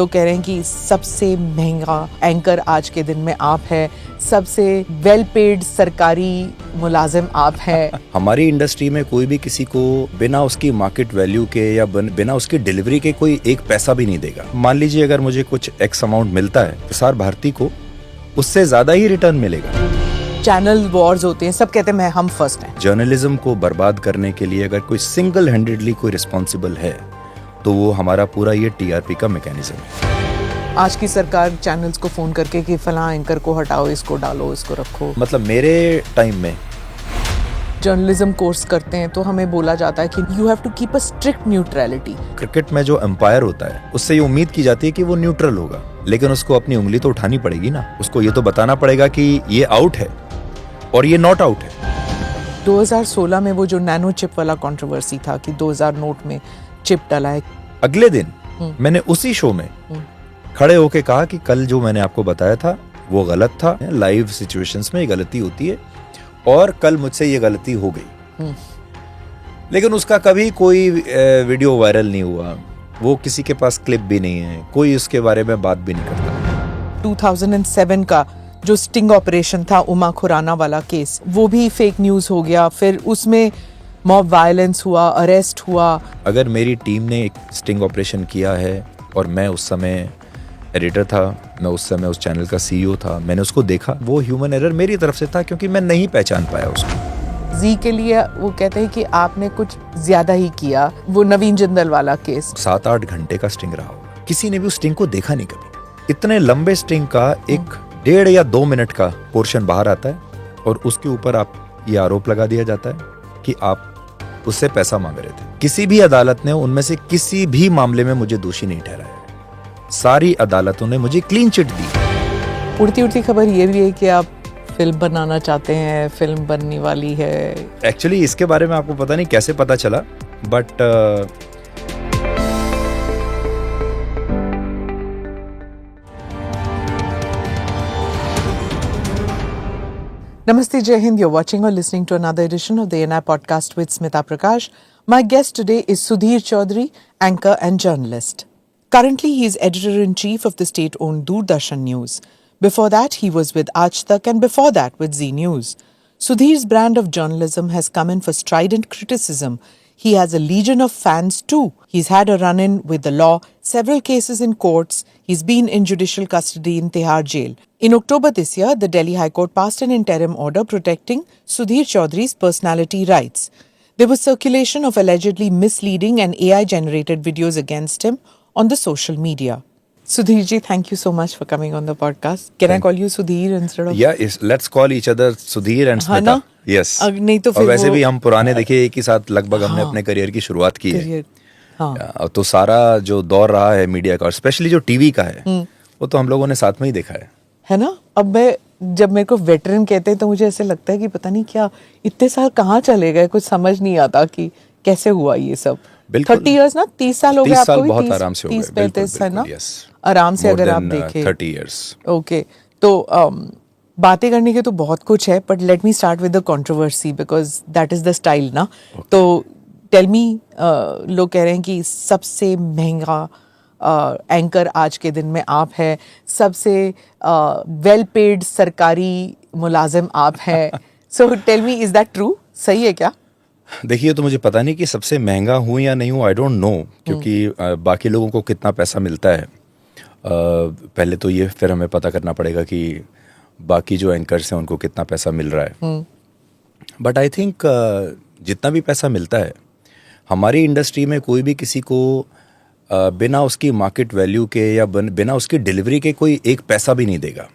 लोग कह रहे हैं कि सबसे महंगा एंकर आज के दिन में आप है, सबसे वेल पेड सरकारी मुलाजिम आप है। हमारी इंडस्ट्री में कोई भी किसी को बिना उसकी मार्केट वैल्यू के या बिना उसकी डिलीवरी के कोई एक पैसा भी नहीं देगा। मान लीजिए अगर मुझे कुछ एक्स अमाउंट मिलता है, प्रसार भारती को उससे ज्यादा ही रिटर्न मिलेगा। चैनल वॉर्स होते हैं, सब कहते हैं हम फर्स्ट हैं। जर्नलिज्म को बर्बाद करने के लिए अगर कोई सिंगल हैंडेडली कोई रिस्पॉन्सिबल है तो वो हमारा पूरा ये टीआरपी का मैकेनिज्म है। आज की सरकार चैनल्स को फोन करके कि फलां एंकर को हटाओ, इसको डालो, इसको रखो। मतलब मेरे टाइम में जर्नलिज्म कोर्स करते हैं तो हमें बोला जाता है कि you have to keep a strict neutrality. Cricket में जो एम्पायर होता है उससे ये उम्मीद की जाती है कि वो न्यूट्रल होगा, लेकिन उसको अपनी उंगली तो उठानी पड़ेगी ना। उसको ये तो बताना पड़ेगा कि ये आउट है और ये नॉट आउट है। 2016 में वो जो नैनो चिप वाला कंट्रोवर्सी था कि 2000 नोट में चिप डाला है, अगले दिन मैंने उसी शो में खड़े होके कहा कि कल जो मैंने आपको बताया था वो गलत था। लाइव सिचुएशंस में ये गलती होती है और कल मुझसे ये गलती हो गई। लेकिन उसका कभी कोई वीडियो वायरल नहीं हुआ, वो किसी के पास क्लिप भी नहीं है, कोई उसके बारे में बात भी नहीं करता। 2007 का जो स्टिंग ऑपरेशन था, उमा खुराना वाला केस, वो भी फेक न्यूज हो गया। फिर उसमें मॉब वायलेंस हुआ, अरेस्ट हुआ। अगर मेरी टीम ने एक स्टिंग ऑपरेशन किया है और मैं उस समय एडिटर था, मैं उस समय उस चैनल का सीईओ था, मैंने उसको देखा, वो ह्यूमन एरर मेरी तरफ से था क्योंकि मैं नहीं पहचान पाया उसको। जी के लिए वो कहते हैं कि आपने कुछ ज्यादा ही किया। वो नवीन जिंदल वाला केस 7-8 घंटे का स्टिंग रहा होगा, किसी ने भी उस स्टिंग को देखा नहीं कभी। इतने लंबे स्टिंग का एक 1.5 या 2 मिनट का पोर्शन बाहर आता है और उसके ऊपर आप ये आरोप लगा दिया जाता है कि आप उससे पैसा मांग रहे थे। किसी भी अदालत ने उनमें से किसी भी मामले में मुझे दोषी नहीं ठहराया। सारी अदालतों ने मुझे क्लीन चिट दी। उड़ती उड़ती खबर ये भी है कि आप फिल्म बनाना चाहते हैं, फिल्म बनने वाली है। एक्चुअली इसके बारे में आपको पता नहीं कैसे पता चला, but Namaste, Jai Hind. You're watching or listening to another edition of the NI podcast with Smita Prakash. My guest today is Sudhir Chaudhary, anchor and journalist. Currently, he is editor-in-chief of the state-owned Doordarshan News. Before that, he was with Aaj Tak, and before that with Zee News. Sudhir's brand of journalism has come in for strident criticism. He has a legion of fans too. He's had a run-in with the law, several cases in courts. He's been in judicial custody in Tihar jail. In October this year, the Delhi High Court passed an interim order protecting Sudhir Chaudhary's personality rights. There was circulation of allegedly misleading and AI-generated videos against him on the social media. Sudhir ji, thank you so much for coming on the podcast. Can I call you Sudhir instead of... Yeah, let's call each other Sudhir and Smita. Yes. नहीं तो फिर और वैसे भी हम पुराने देखिए एक ही साथ लगभग हमने अपने करियर की शुरुआत की है। हाँ। तो सारा जो दौर रहा है मीडिया का और स्पेशली जो टीवी का है वो तो हम लोगों ने साथ में ही देखा है ना। अब जब मेरे को वेटरन कहते हैं तो मुझे ऐसे लगता है कि पता नहीं क्या इतने साल कहाँ चले गए, कुछ समझ नहीं आता कि कैसे हुआ ये सब। 30 इयर्स ना, 30 साल हो गए आपको भी? बहुत आराम से हो गए। 30-35 है ना, आराम से अगर आप देखें 30 इयर्स। ओके, तो बातें करने के तो बहुत कुछ है, but let me start with the controversy because that is the style ना। तो टेल मी, लोग कह रहे हैं कि सबसे महंगा एंकर आज के दिन में आप है, सबसे वेल पेड सरकारी मुलाजिम आप है। So tell me, is that true? सही है क्या? देखिए, तो मुझे पता नहीं कि सबसे महंगा हूँ या नहीं हूँ, आई डोंट नो, क्योंकि बाकी लोगों को कितना पैसा मिलता है पहले तो ये फिर हमें पता करना पड़ेगा कि बाकी जो एंकर्स हैं उनको कितना पैसा मिल रहा है। बट आई थिंक जितना भी पैसा मिलता है, हमारी इंडस्ट्री में कोई भी किसी को बिना उसकी मार्केट वैल्यू के या बिना उसकी डिलीवरी के कोई एक पैसा भी नहीं देगा।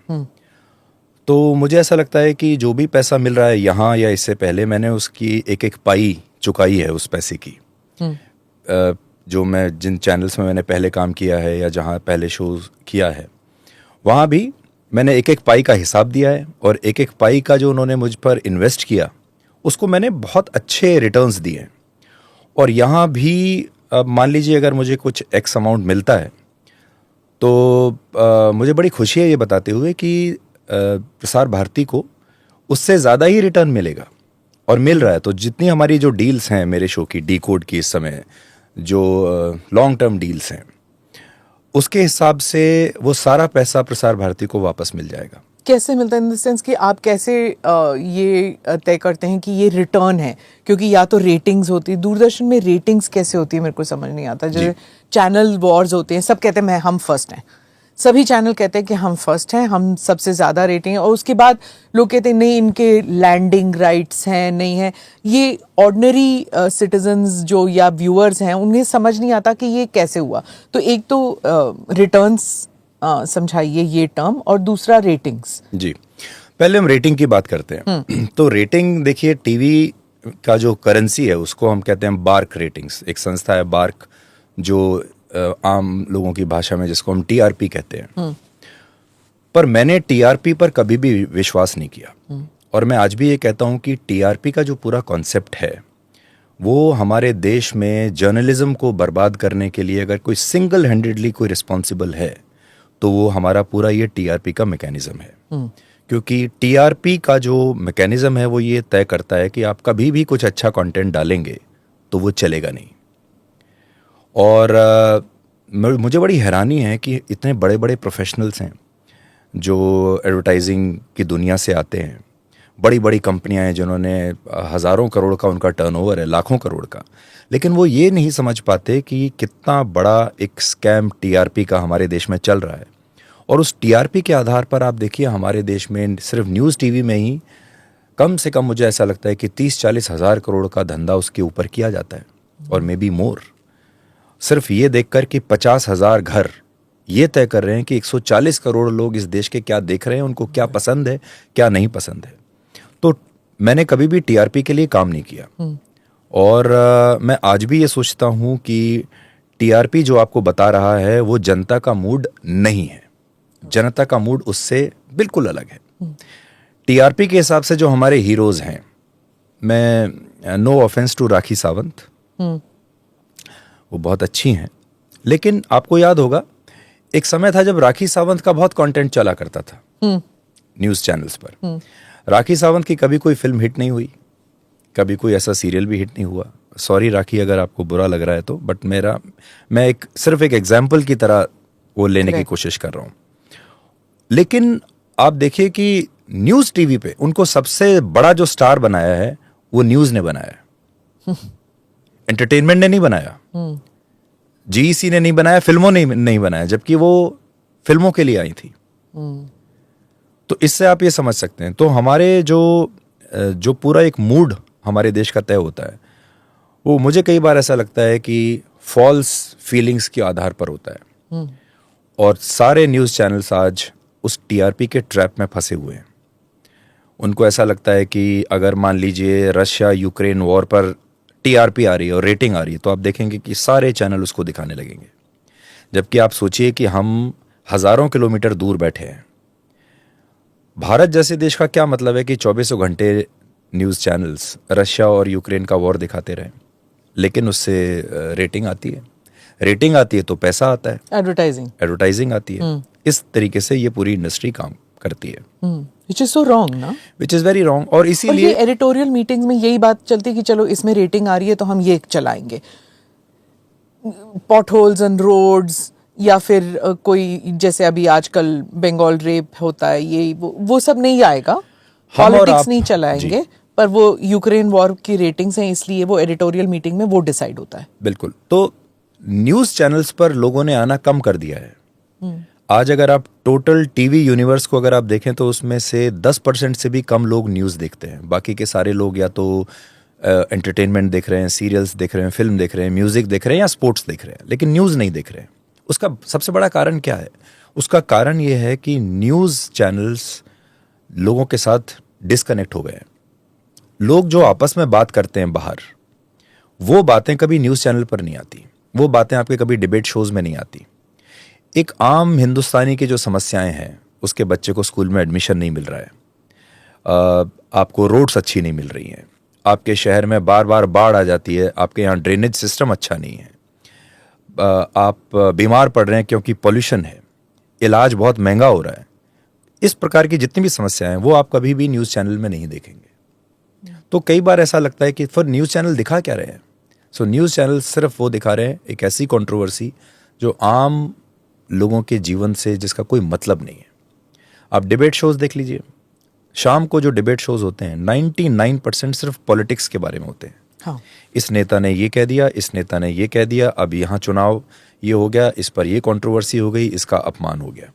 तो मुझे ऐसा लगता है कि जो भी पैसा मिल रहा है यहाँ या इससे पहले, मैंने उसकी एक एक पाई चुकाई है उस पैसे की। जो मैं जिन चैनल्स में मैंने पहले काम किया है या जहाँ पहले शो किया है, वहाँ भी मैंने एक एक पाई का हिसाब दिया है और एक एक पाई का जो उन्होंने मुझ पर इन्वेस्ट किया उसको मैंने बहुत अच्छे रिटर्न्स दिए हैं। और यहाँ भी मान लीजिए अगर मुझे कुछ एक्स अमाउंट मिलता है तो मुझे बड़ी खुशी है ये बताते हुए कि प्रसार भारती को उससे ज़्यादा ही रिटर्न मिलेगा और मिल रहा है। तो जितनी हमारी जो डील्स हैं मेरे शो की, डी कोड की, इस समय जो लॉन्ग टर्म डील्स हैं, उसके हिसाब से वो सारा पैसा प्रसार भारती को वापस मिल जाएगा। कैसे मिलता है इन द सेंस कि आप कैसे ये तय करते हैं कि ये रिटर्न है? क्योंकि या तो रेटिंग्स होती है, दूरदर्शन में रेटिंग्स कैसे होती है मेरे को समझ नहीं आता। जैसे चैनल वॉर्स होते हैं, सब कहते हैं हम फर्स्ट हैं, सभी चैनल कहते हैं कि हम फर्स्ट हैं, हम सबसे ज़्यादा रेटिंग है, और उसके बाद लोग कहते हैं नहीं इनके लैंडिंग राइट्स हैं, नहीं है। ये ऑर्डिनरी सिटीजन्स जो या व्यूअर्स हैं उन्हें समझ नहीं आता कि ये कैसे हुआ। तो एक तो रिटर्न्स समझाइए ये टर्म, और दूसरा रेटिंग्स। जी, पहले हम रेटिंग की बात करते हैं। तो रेटिंग देखिए, टीवी का जो करेंसी है उसको हम कहते हैं बार्क रेटिंग्स। एक संस्था है बार्क, जो आम लोगों की भाषा में जिसको हम टीआरपी कहते हैं। पर मैंने टीआरपी पर कभी भी विश्वास नहीं किया, और मैं आज भी ये कहता हूं कि टीआरपी का जो पूरा कॉन्सेप्ट है वो हमारे देश में जर्नलिज्म को बर्बाद करने के लिए अगर कोई सिंगल हैंडेडली कोई रिस्पॉन्सिबल है तो वो हमारा पूरा ये टीआरपी का मैकेनिज्म है। क्योंकि टीआरपी का जो मैकेनिज्म है वो ये तय करता है कि आप कभी भी कुछ अच्छा कंटेंट डालेंगे तो वो चलेगा नहीं। और मुझे बड़ी हैरानी है कि इतने बड़े बड़े प्रोफेशनल्स हैं जो एडवर्टाइजिंग की दुनिया से आते हैं, बड़ी बड़ी कंपनियां हैं जिन्होंने हज़ारों करोड़ का उनका टर्नओवर है, लाखों करोड़ का, लेकिन वो ये नहीं समझ पाते कि कितना बड़ा एक स्कैम टीआरपी का हमारे देश में चल रहा है। और उस टीआरपी के आधार पर आप देखिए हमारे देश में सिर्फ न्यूज़ टीवी में ही कम से कम मुझे ऐसा लगता है कि 30-40 हज़ार करोड़ का धंधा उसके ऊपर किया जाता है, और मे बी मोर। सिर्फ ये देखकर कि 50,000 घर ये तय कर रहे हैं कि 140 करोड़ लोग इस देश के क्या देख रहे हैं, उनको क्या पसंद है, क्या नहीं पसंद है। तो मैंने कभी भी टीआरपी के लिए काम नहीं किया, और मैं आज भी ये सोचता हूँ कि टीआरपी जो आपको बता रहा है वो जनता का मूड नहीं है। जनता का मूड उससे बिल्कुल अलग है। टीआरपी के हिसाब से जो हमारे हीरोज हैं, मैं no offence to Rakhi Sawant, वो बहुत अच्छी हैं, लेकिन आपको याद होगा एक समय था जब राखी सावंत का बहुत कंटेंट चला करता था न्यूज़ चैनल्स पर। राखी सावंत की कभी कोई फिल्म हिट नहीं हुई, कभी कोई ऐसा सीरियल भी हिट नहीं हुआ। सॉरी राखी अगर आपको बुरा लग रहा है तो, बट मैं सिर्फ एक एग्जाम्पल की तरह वो लेने की कोशिश कर रहा हूँ। लेकिन आप देखिए कि न्यूज़ टीवी पे उनको सबसे बड़ा जो स्टार बनाया है वो न्यूज़ ने बनाया है, एंटरटेनमेंट ने नहीं बनाया, जीईसी ने नहीं बनाया, फिल्मों ने नहीं बनाया, जबकि वो फिल्मों के लिए आई थी। तो इससे आप ये समझ सकते हैं। तो हमारे जो पूरा एक मूड हमारे देश का तय होता है वो मुझे कई बार ऐसा लगता है कि फॉल्स फीलिंग्स के आधार पर होता है, और सारे न्यूज़ चैनल्स आज उस टीआरपी के ट्रैप में फंसे हुए हैं। उनको ऐसा लगता है कि अगर मान लीजिए रशिया यूक्रेन वॉर पर टीआरपी आ रही है और रेटिंग आ रही है तो आप देखेंगे कि सारे चैनल उसको दिखाने लगेंगे। जबकि आप सोचिए कि हम हज़ारों किलोमीटर दूर बैठे हैं। भारत जैसे देश का क्या मतलब है कि 24 घंटे न्यूज़ चैनल्स रशिया और यूक्रेन का वॉर दिखाते रहें, लेकिन उससे रेटिंग आती है, रेटिंग आती है तो पैसा आता है, एडवर्टाइजिंग आती है। इस तरीके से ये पूरी इंडस्ट्री काम करती है, which is so wrong ना, which is very wrong। और इसीलिए एडिटोरियल मीटिंग्स में यही बात चलती है कि चलो इसमें रेटिंग आ रही है तो हम ये चलाएंगे, पॉट होल्स एंड रोड्स, या फिर कोई जैसे अभी आजकल बंगाल रेप होता है, ये वो सब नहीं आएगा, पॉलिटिक्स नहीं चलाएंगे, पर वो यूक्रेन वॉर की रेटिंग्स हैं इसलिए वो एडिटोरियल मीटिंग में वो डिसाइड होता है। बिल्कुल। तो न्यूज़ चैनल्स पर लोगों ने आना कम कर दिया है। आज अगर आप टोटल टीवी यूनिवर्स को अगर आप देखें तो उसमें से 10% से भी कम लोग न्यूज़ देखते हैं। बाकी के सारे लोग या तो एंटरटेनमेंट देख रहे हैं, सीरियल्स देख रहे हैं, फिल्म देख रहे हैं, म्यूजिक देख रहे हैं या स्पोर्ट्स देख रहे हैं, लेकिन न्यूज़ नहीं देख रहे हैं। उसका सबसे बड़ा कारण क्या है? उसका कारण ये है कि न्यूज़ चैनल्स लोगों के साथ डिस्कनेक्ट हो गए हैं। लोग जो आपस में बात करते हैं बाहर, वो बातें कभी न्यूज़ चैनल पर नहीं आती, वो बातें आपके कभी डिबेट शोज में नहीं आती। एक आम हिंदुस्तानी की जो समस्याएं हैं, उसके बच्चे को स्कूल में एडमिशन नहीं मिल रहा है, आपको रोड्स अच्छी नहीं मिल रही हैं, आपके शहर में बार बार बाढ़ आ जाती है, आपके यहाँ ड्रेनेज सिस्टम अच्छा नहीं है, आप बीमार पड़ रहे हैं क्योंकि पॉल्यूशन है, इलाज बहुत महंगा हो रहा है। इस प्रकार की जितनी भी समस्याएं हैं वो आप कभी भी न्यूज़ चैनल में नहीं देखेंगे। तो कई बार ऐसा लगता है कि फिर न्यूज़ चैनल दिखा क्या रहे हैं? सो न्यूज़ चैनल सिर्फ वो दिखा रहे हैं एक ऐसी कंट्रोवर्सी जो आम लोगों के जीवन से जिसका कोई मतलब नहीं है। आप डिबेट शोज देख लीजिए, शाम को जो डिबेट शोज होते हैं 99% सिर्फ पॉलिटिक्स के बारे में होते हैं। हाँ। इस नेता ने ये कह दिया, इस नेता ने ये कह दिया, अब यहाँ चुनाव ये हो गया, इस पर ये कंट्रोवर्सी हो गई, इसका अपमान हो गया।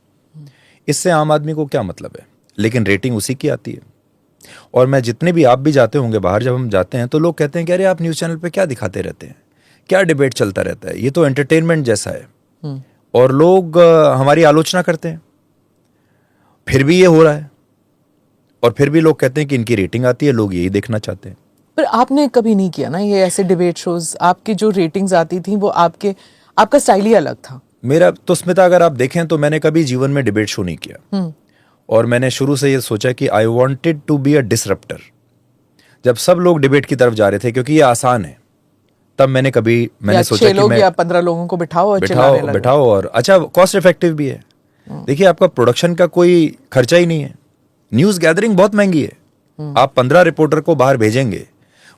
इससे आम आदमी को क्या मतलब है? लेकिन रेटिंग उसी की आती है। और मैं जितने भी, आप भी जाते होंगे बाहर, जब हम जाते हैं तो लोग कहते हैं कि अरे आप न्यूज़ चैनल पे क्या दिखाते रहते हैं, क्या डिबेट चलता रहता है, ये तो एंटरटेनमेंट जैसा है। और लोग हमारी आलोचना करते हैं, फिर भी ये हो रहा है, और फिर भी लोग कहते हैं कि इनकी रेटिंग आती है, लोग यही देखना चाहते हैं। पर आपने कभी नहीं किया ना ये ऐसे डिबेट शोज? आपकी जो रेटिंग्स आती थी वो आपका स्टाइल ही अलग था। मेरा तो स्मिता, अगर आप देखें तो मैंने कभी जीवन में डिबेट शो नहीं किया। और मैंने शुरू से ये सोचा कि I wanted to be a disrupter. जब सब लोग डिबेट की तरफ जा रहे थे क्योंकि ये आसान है, तब मैंने सोचा कि मैं 15 लोगों को बिठाओ और चिल्लाने लगो। बिठाओ और अच्छा, कॉस्ट इफेक्टिव भी है। देखिए, आपका प्रोडक्शन का कोई खर्चा ही नहीं है। न्यूज़ गैदरिंग बहुत महंगी है। आप 15 रिपोर्टर को बाहर भेजेंगे,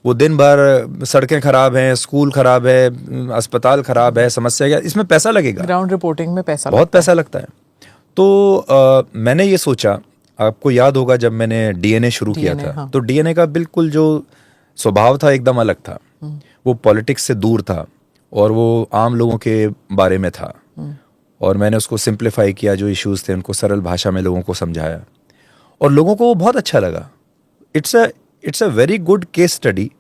वो दिन भर सड़कें खराब हैं, स्कूल खराब है, अस्पताल खराब है, समस्या क्या, इसमें पैसा लगेगा। ग्राउंड रिपोर्टिंग में बहुत पैसा लगता है। तो मैंने ये सोचा, आपको याद होगा जब मैंने डीएनए शुरू किया था, हाँ। तो डीएनए का बिल्कुल जो स्वभाव था एकदम अलग था। वो पॉलिटिक्स से दूर था और वो आम लोगों के बारे में था। और मैंने उसको सिंप्लीफाई किया, जो इश्यूज थे उनको सरल भाषा में लोगों को समझाया, और लोगों को वो बहुत अच्छा लगा। It's a very good case study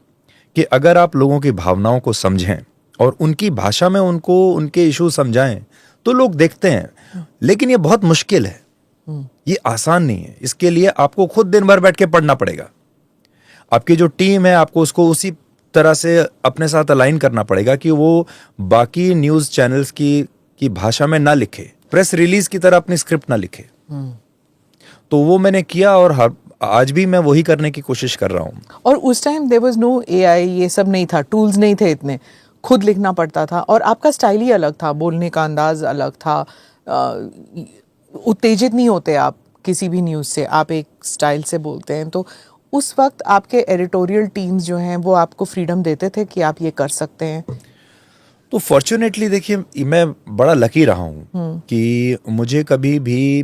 कि अगर आप लोगों की भावनाओं को समझें और उनकी भाषा में उनको उनके इशू समझाएं तो लोग देखते हैं। लेकिन ये बहुत मुश्किल है, ये आसान नहीं है। इसके लिए आपको खुद दिन भर बैठ के पढ़ना पड़ेगा। आपकी जो टीम है, आपको उसको उसी तरह से अपने साथ अलाइन करना पड़ेगा कि वो बाकी न्यूज़ चैनल्स की भाषा में ना लिखे, प्रेस रिलीज की तरह अपनी स्क्रिप्ट ना लिखे। तो वो मैंने किया, और आज भी मैं वही करने की कोशिश कर रहा हूँ। और उस time there was no AI, ये सब नहीं था, टूल्स नहीं थे इतने, खुद लिखना पड़ता था। और आपका स्टाइल ही अलग था, बोलने का अंदाज अलग था। उत्तेजित नहीं होते आप किसी भी न्यूज़ से, आप एक स्टाइल से बोलते हैं। तो उस वक्त आपके एडिटोरियल टीम्स जो हैं वो आपको फ्रीडम देते थे कि आप ये कर सकते हैं? तो फॉर्चुनेटली देखिए, मैं बड़ा लकी रहा हूँ कि मुझे कभी भी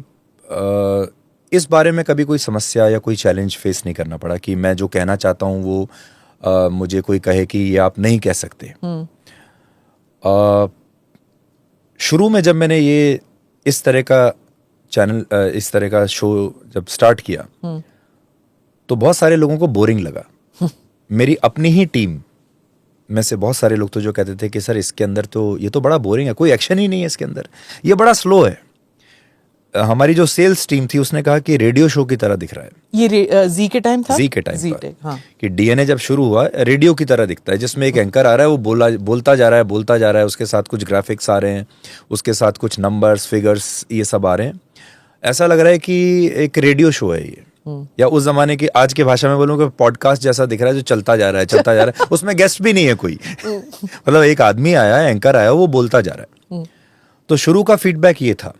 इस बारे में कभी कोई समस्या या कोई चैलेंज फेस नहीं करना पड़ा कि मैं जो कहना चाहता हूँ वो मुझे कोई कहे कि ये आप नहीं कह सकते। शुरू में जब मैंने ये इस तरह का चैनल, इस तरह का शो जब स्टार्ट किया, तो बहुत सारे लोगों को बोरिंग लगा। मेरी अपनी ही टीम में से बहुत सारे लोग तो जो कहते थे कि सर इसके अंदर तो ये तो बड़ा बोरिंग है, कोई एक्शन ही नहीं है इसके अंदर, ये बड़ा स्लो है। हमारी जो सेल्स टीम थी उसने कहा कि रेडियो शो की तरह दिख रहा है। ये जी के टाइम था? जी के टाइम पर, हाँ। कि डीएनए जब शुरू हुआ, रेडियो की तरह दिखता है, जिसमें एक एंकर आ रहा है, वो बोलता जा रहा है, उसके साथ कुछ ग्राफिक्स आ रहे हैं, उसके साथ कुछ नंबर्स, फिगर्स, ये सब आ रहे हैं। ऐसा लग रहा है कि एक रेडियो शो है ये, या उस जमाने की आज की भाषा में बोलूँ कि पॉडकास्ट जैसा दिख रहा है, जो चलता जा रहा है उसमें गेस्ट भी नहीं है कोई। मतलब एक आदमी आया, एंकर आया, वो बोलता जा रहा है। तो शुरू का फीडबैक ये था।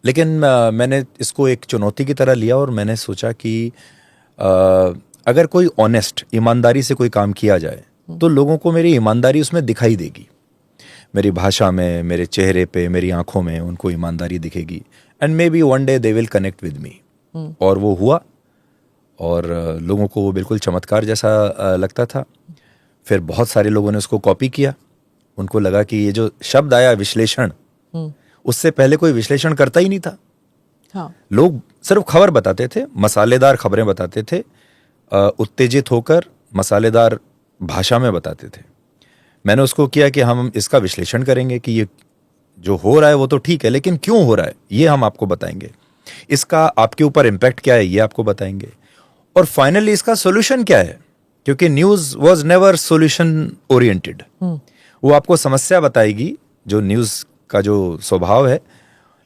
लेकिन मैंने इसको एक चुनौती की तरह लिया और मैंने सोचा कि अगर कोई ऑनेस्ट, ईमानदारी से कोई काम किया जाए तो लोगों को मेरी ईमानदारी उसमें दिखाई देगी। मेरी भाषा में, मेरे चेहरे पे, मेरी आंखों में उनको ईमानदारी दिखेगी, and may be one day they will connect with me. और वो हुआ, और लोगों को वो बिल्कुल चमत्कार जैसा लगता था। फिर बहुत सारे लोगों ने उसको कॉपी किया। उनको लगा कि ये जो शब्द आया विश्लेषण, उससे पहले कोई विश्लेषण करता ही नहीं था। हाँ। लोग सिर्फ खबर बताते थे, मसालेदार खबरें बताते थे, उत्तेजित होकर मसालेदार भाषा में बताते थे। मैंने उसको किया कि हम इसका विश्लेषण करेंगे कि ये जो हो रहा है वो तो ठीक है, लेकिन क्यों हो रहा है ये हम आपको बताएंगे, इसका आपके ऊपर इम्पैक्ट क्या है ये आपको बताएंगे, और फाइनली इसका सॉल्यूशन क्या है। क्योंकि news was never solution oriented. वो आपको समस्या बताएगी, जो न्यूज़ का जो स्वभाव है,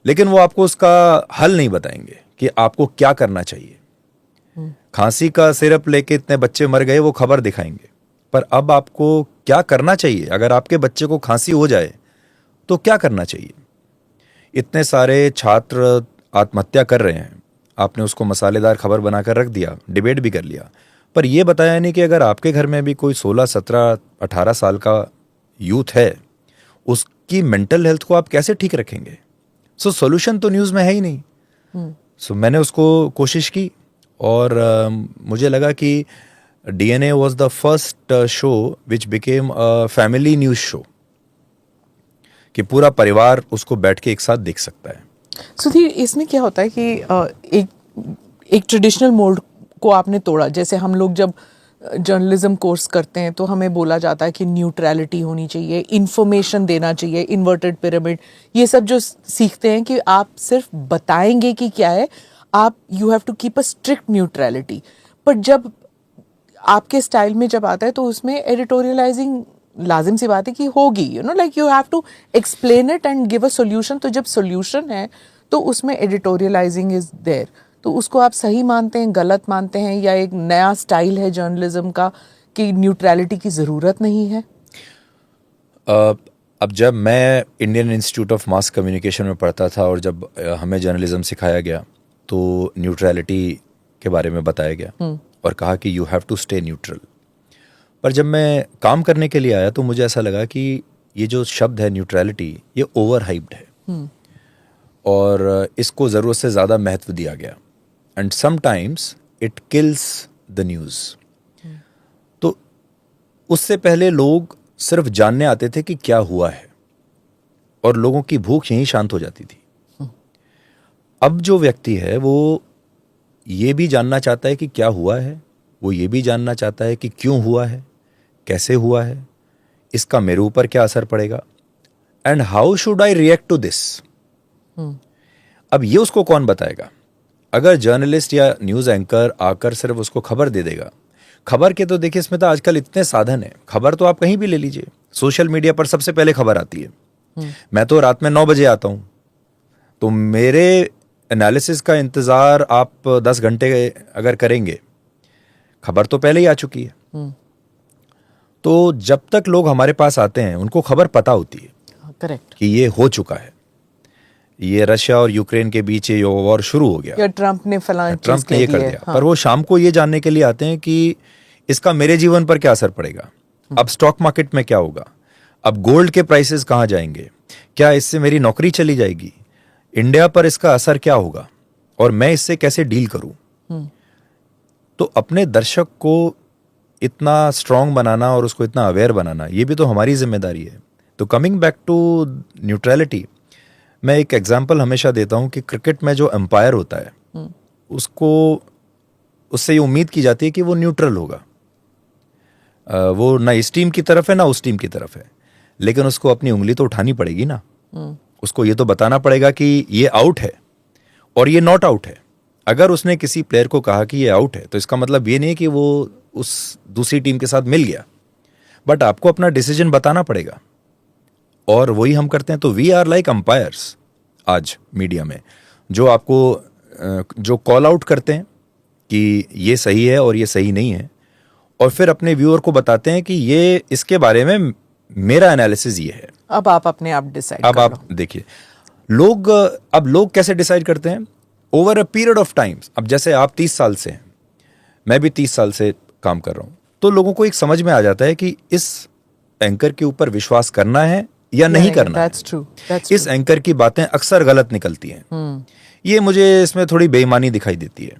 लेकिन वो आपको उसका हल नहीं बताएंगे कि आपको क्या करना चाहिए। खांसी का सिरप लेके इतने बच्चे मर गए, वो खबर दिखाएंगे, पर अब आपको क्या करना चाहिए। अगर आपके बच्चे को खांसी हो जाए तो क्या करना चाहिए। इतने सारे छात्र आत्महत्या कर रहे हैं, आपने उसको मसालेदार खबर बनाकर रख दिया, डिबेट भी कर लिया, पर यह बताया नहीं कि अगर आपके घर में भी कोई 16, 17, 18 साल का यूथ है, कि मेंटल हेल्थ को आप कैसे ठीक रखेंगे? सो सॉल्यूशन तो न्यूज़ में है ही नहीं। सो मैंने उसको कोशिश की और मुझे लगा कि DNA was the first show which became a family news show, कि पूरा परिवार उसको बैठ के एक साथ देख सकता है। सुधीर, इसमें क्या होता है कि एक ट्रेडिशनल मोल्ड को आपने तोड़ा। जैसे हम लोग जब जर्नलिज्म कोर्स करते हैं तो हमें बोला जाता है कि न्यूट्रलिटी होनी चाहिए, इंफॉर्मेशन देना चाहिए, इन्वर्टेड पिरामिड, ये सब जो सीखते हैं कि आप सिर्फ बताएंगे कि क्या है, आप you have to keep a strict neutrality. पर जब आपके स्टाइल में जब आता है तो उसमें एडिटोरियलाइजिंग लाजिम सी बात है कि होगी, like you have to explain it and give a solution. तो जब सॉल्यूशन है तो उसमें एडिटोरियलाइजिंग इज देयर। तो उसको आप सही मानते हैं, गलत मानते हैं, या एक नया स्टाइल है जर्नलिज्म का कि न्यूट्रलिटी की ज़रूरत नहीं है? अब जब मैं Indian institute of mass communication में पढ़ता था और जब हमें जर्नलिज्म सिखाया गया तो न्यूट्रलिटी के बारे में बताया गया और कहा कि you have to stay neutral. पर जब मैं काम करने के लिए आया तो मुझे ऐसा लगा कि ये जो शब्द है न्यूट्रलिटी, ये ओवर हाइप्ड है और इसको ज़रूरत से ज़्यादा महत्व दिया गया and sometimes it kills the news. तो उससे पहले लोग सिर्फ जानने आते थे कि क्या हुआ है और लोगों की भूख यहीं शांत हो जाती थी। अब जो व्यक्ति है वो ये भी जानना चाहता है कि क्या हुआ है, वो ये भी जानना चाहता है कि क्यों हुआ है, कैसे हुआ है, इसका मेरे ऊपर क्या असर पड़ेगा, and how should I react to this. अब ये उसको कौन बताएगा? अगर जर्नलिस्ट या न्यूज़ एंकर आकर सिर्फ उसको खबर दे देगा, खबर के तो देखिए इसमें तो आजकल इतने साधन हैं, खबर तो आप कहीं भी ले लीजिए, सोशल मीडिया पर सबसे पहले खबर आती है। मैं तो रात में 9 बजे आता हूं, तो मेरे एनालिसिस का इंतजार आप 10 घंटे अगर करेंगे, खबर तो पहले ही आ चुकी है। तो जब तक लोग हमारे पास आते हैं उनको खबर पता होती है करेक्ट कि ये हो चुका है, ये रशिया और यूक्रेन के बीच ये वॉर शुरू हो गया, या ट्रंप ने ये कर दिया। पर वो शाम को ये जानने के लिए आते हैं कि इसका मेरे जीवन पर क्या असर पड़ेगा, अब स्टॉक मार्केट में क्या होगा, अब गोल्ड के प्राइसेस कहाँ जाएंगे, क्या इससे मेरी नौकरी चली जाएगी, इंडिया पर इसका असर क्या होगा और मैं इससे कैसे डील करूं। तो अपने दर्शक को इतना स्ट्रांग बनाना और उसको इतना अवेयर बनाना, ये भी तो हमारी जिम्मेदारी है। तो कमिंग बैक टू न्यूट्रलिटी, मैं एक एग्जांपल हमेशा देता हूं कि क्रिकेट में जो एम्पायर होता है उससे ये उम्मीद की जाती है कि वो न्यूट्रल होगा, वो ना इस टीम की तरफ है ना उस टीम की तरफ है, लेकिन उसको अपनी उंगली तो उठानी पड़ेगी ना। उसको ये तो बताना पड़ेगा कि ये आउट है और ये नॉट आउट है। अगर उसने किसी प्लेयर को कहा कि ये आउट है तो इसका मतलब ये नहीं कि वो उस दूसरी टीम के साथ मिल गया, बट आपको अपना डिसीजन बताना पड़ेगा और वही हम करते हैं। तो वी आर लाइक अंपायर्स आज मीडिया में, जो आपको जो कॉल आउट करते हैं कि ये सही है और ये सही नहीं है, और फिर अपने व्यूअर को बताते हैं कि ये इसके बारे में मेरा एनालिसिस ये है, अब आप अपने आप डिसाइड अब आप देखिए। अब लोग कैसे डिसाइड करते हैं? Over a period of times. अब जैसे आप 30 साल से हैं, मैं भी 30 साल से काम कर रहा हूं, तो लोगों को एक समझ में आ जाता है कि इस एंकर के ऊपर विश्वास करना है या नहीं करना है। इस एंकर की बातें अक्सर गलत निकलती हैं। ये मुझे इसमें थोड़ी बेईमानी दिखाई देती है,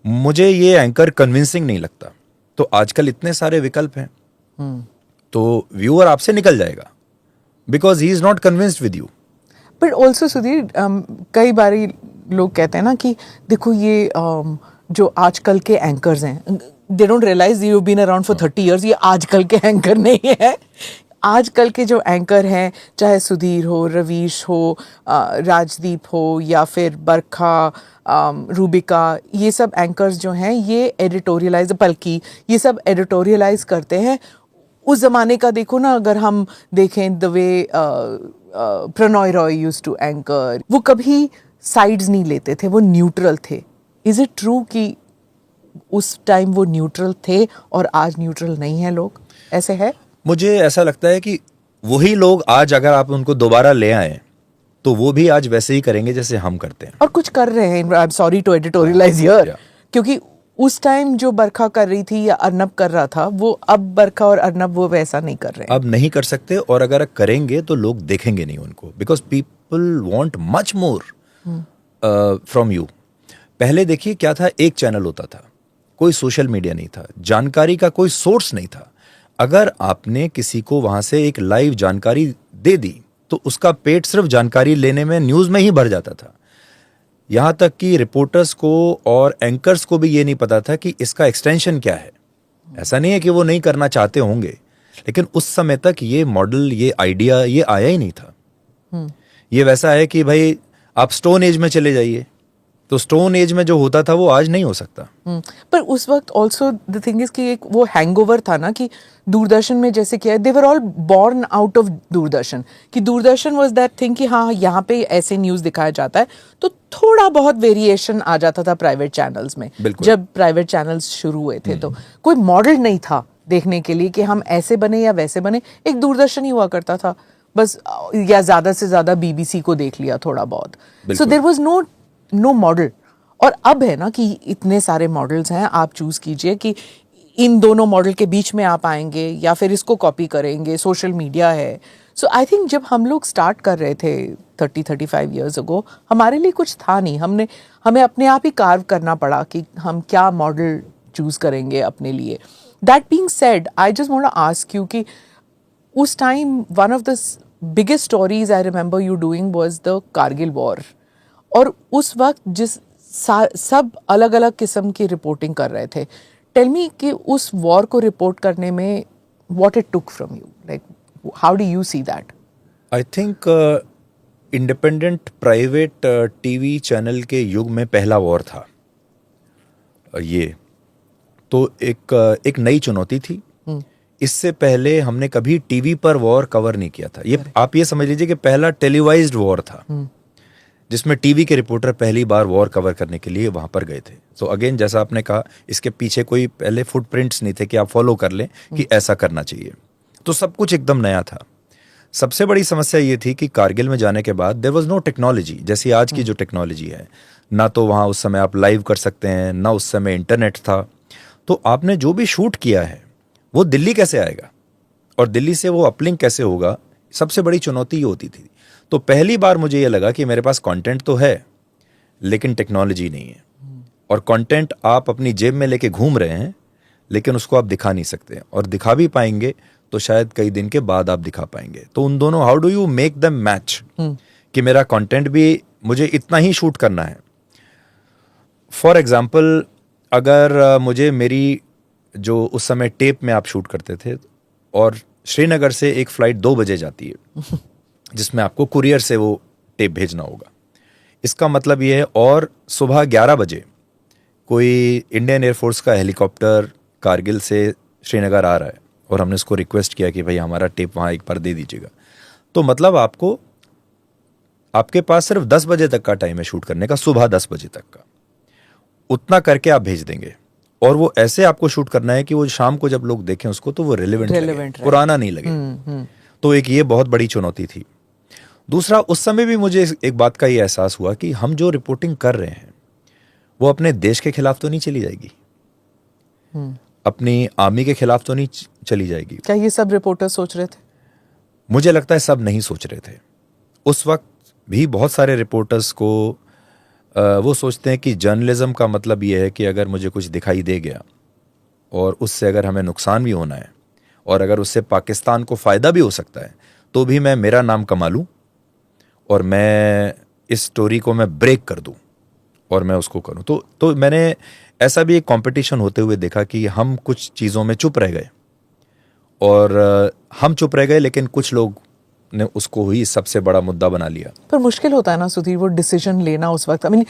मुझे ये एंकर कन्विंसिंग नहीं लगता। तो आजकल इतने सारे विकल्प हैं, तो व्यूअर आपसे निकल जाएगा because he is not convinced with you. But also Sudhir, कई बारी लोग कहते हैं ना कि देखो ये जो आजकल के एंकर्स हैं, they don't realize you been around for 30 years, ये आजकल के एंकर नहीं है। आजकल के जो एंकर हैं, चाहे सुधीर हो, रवीश हो, राजदीप हो, या फिर बरखा, रूबिका, ये सब एंकर्स जो हैं ये एडिटोरियलाइज, बल्कि ये सब एडिटोरियलाइज करते हैं। उस ज़माने का देखो ना, अगर हम देखें the way Pranoy Roy used to anchor, वो कभी साइड्स नहीं लेते थे, वो न्यूट्रल थे। इज इट ट्रू कि उस टाइम वो न्यूट्रल थे और आज न्यूट्रल नहीं है लोग? ऐसे है? मुझे ऐसा लगता है कि वही लोग आज अगर आप उनको दोबारा ले आए तो वो भी आज वैसे ही करेंगे जैसे हम करते हैं, और कुछ कर रहे हैं। I am sorry to editorialize here, क्योंकि उस टाइम जो बरखा कर रही थी या अर्नब कर रहा था, वो अब बरखा और अर्नब वो वैसा नहीं कर रहे हैं। अब नहीं कर सकते, और अगर करेंगे तो लोग देखेंगे नहीं उनको, because people want much more from you. पहले देखिए क्या था, एक चैनल होता था, कोई सोशल मीडिया नहीं था, जानकारी का कोई सोर्स नहीं था। अगर आपने किसी को वहां से एक लाइव जानकारी दे दी तो उसका पेट सिर्फ जानकारी लेने में न्यूज में ही भर जाता था। यहां तक कि रिपोर्टर्स को और एंकर्स को भी ये नहीं पता था कि इसका एक्सटेंशन क्या है। ऐसा नहीं है कि वो नहीं करना चाहते होंगे, लेकिन उस समय तक ये मॉडल, ये आइडिया, ये आया ही नहीं था। ये वैसा है कि भाई आप स्टोन एज में चले जाइए, तो स्टोन एज में जो होता था वो आज नहीं हो सकता। पर उस वक्त ऑल्सो द थिंग इज कि एक वो हैंगओवर था ना, कि दूरदर्शन में जैसे किया, they were all born out of Doordarshan, कि दूरदर्शन वाज दैट थिंग कि हाँ यहाँ पे ऐसे न्यूज दिखाया जाता है, तो थोड़ा बहुत वेरिएशन आ जाता था प्राइवेट चैनल्स में। जब प्राइवेट चैनल्स शुरू हुए थे तो कोई मॉडल नहीं था देखने के लिए कि हम ऐसे बने या वैसे बने। एक दूरदर्शन ही हुआ करता था बस, या ज्यादा से ज्यादा बीबीसी को देख लिया थोड़ा बहुत। So there was no model. और अब है ना कि इतने सारे मॉडल्स हैं, आप चूज कीजिए कि इन दोनों मॉडल के बीच में आप आएंगे या फिर इसको कॉपी करेंगे। सोशल मीडिया है। सो आई थिंक जब हम लोग स्टार्ट कर रहे थे 30-35 ईयर्स अगो, हमारे लिए कुछ था नहीं। हमें अपने आप ही कार्व करना पड़ा कि हम क्या मॉडल चूज करेंगे अपने लिए। That being said, I just want to ask you कि उस time one of the biggest stories I remember you doing was the Kargil war. और उस वक्त जिस सब अलग अलग किस्म की रिपोर्टिंग कर रहे थे। टेल मी कि उस वॉर को रिपोर्ट करने में what it took from you, like how do you see that? I think independent private TV channel के युग में पहला वॉर था ये, तो एक नई चुनौती थी। इससे पहले हमने कभी टीवी पर वॉर कवर नहीं किया था। ये आप ये समझ लीजिए कि पहला टेलीवाइज्ड वॉर था, जिसमें टीवी के रिपोर्टर पहली बार वॉर कवर करने के लिए वहां पर गए थे। सो अगेन, जैसा आपने कहा, इसके पीछे कोई पहले फुटप्रिंट्स नहीं थे कि आप फॉलो कर लें कि ऐसा करना चाहिए। तो सब कुछ एकदम नया था। सबसे बड़ी समस्या ये थी कि कारगिल में जाने के बाद देयर वाज नो टेक्नोलॉजी, जैसी आज की जो टेक्नोलॉजी है। ना तो वहाँ उस समय आप लाइव कर सकते हैं, ना उस समय इंटरनेट था। तो आपने जो भी शूट किया है वो दिल्ली कैसे आएगा, और दिल्ली से वो अपलिंक कैसे होगा, सबसे बड़ी चुनौती ये होती थी। तो पहली बार मुझे ये लगा कि मेरे पास कंटेंट तो है लेकिन टेक्नोलॉजी नहीं है। और कंटेंट आप अपनी जेब में लेके घूम रहे हैं, लेकिन उसको आप दिखा नहीं सकते, और दिखा भी पाएंगे तो शायद कई दिन के बाद आप दिखा पाएंगे। तो उन दोनों, how do you make them match, कि मेरा कंटेंट भी मुझे इतना ही शूट करना है। फॉर एग्जाम्पल, अगर मुझे मेरी जो उस समय टेप में आप शूट करते थे, और श्रीनगर से एक फ्लाइट 2 बजे जाती है जिसमें आपको कुरियर से वो टेप भेजना होगा। इसका मतलब ये है, और सुबह 11 बजे कोई इंडियन एयरफोर्स का हेलीकॉप्टर कारगिल से श्रीनगर आ रहा है, और हमने उसको रिक्वेस्ट किया कि भाई हमारा टेप वहाँ एक बार दे दीजिएगा। तो मतलब आपके पास सिर्फ 10 बजे तक का टाइम है शूट करने का, सुबह 10 बजे तक का। उतना करके आप भेज देंगे, और वो ऐसे आपको शूट करना है कि वो शाम को जब लोग देखें उसको तो वो रिलेवेंट पुराना नहीं लगे। तो एक ये बहुत बड़ी चुनौती थी। दूसरा, उस समय भी मुझे एक बात का ये एहसास हुआ कि हम जो रिपोर्टिंग कर रहे हैं वो अपने देश के खिलाफ तो नहीं चली जाएगी, अपनी आर्मी के खिलाफ तो नहीं चली जाएगी। क्या ये सब रिपोर्टर सोच रहे थे? मुझे लगता है सब नहीं सोच रहे थे। उस वक्त भी बहुत सारे रिपोर्टर्स को वो सोचते हैं कि जर्नलिज्म का मतलब ये है कि अगर मुझे कुछ दिखाई दे गया और उससे अगर हमें नुकसान भी होना है, और अगर उससे पाकिस्तान को फ़ायदा भी हो सकता है, तो भी मैं मेरा नाम कमा लूँ और मैं इस स्टोरी को मैं ब्रेक कर दूँ और मैं उसको करूँ। तो मैंने ऐसा भी एक कंपटीशन होते हुए देखा कि हम कुछ चीज़ों में चुप रह गए, और हम चुप रह गए, लेकिन कुछ लोग ने उसको ही सबसे बड़ा मुद्दा बना लिया। पर मुश्किल होता है ना सुधीर, वो डिसीजन लेना उस वक्त। आई मीन,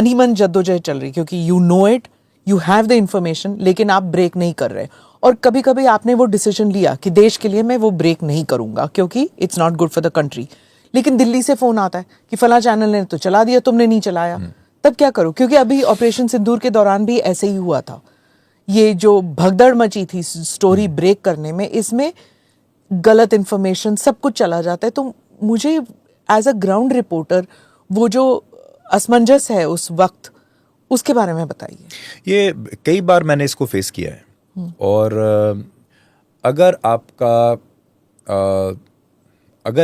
मन जद्दोजहद चल रही, क्योंकि you know it, you have the information, लेकिन आप ब्रेक नहीं कर रहे। और कभी कभी आपने वो डिसीजन लिया कि देश के लिए मैं वो ब्रेक नहीं करूंगा क्योंकि it's not good for the country, लेकिन दिल्ली से फोन आता है कि फला चैनल ने तो चला दिया, तुमने नहीं चलाया, तब क्या करो? क्योंकि अभी ऑपरेशन सिंदूर के दौरान भी ऐसे ही हुआ था। ये जो भगदड़ मची थी स्टोरी ब्रेक करने में, इसमें गलत इंफॉर्मेशन सब कुछ चला जाता है। तो मुझे एज अ ग्राउंड रिपोर्टर वो जो असमंजस है उस वक्त, उसके बारे में बताइए। ये कई बार मैंने इसको फेस किया है। और अगर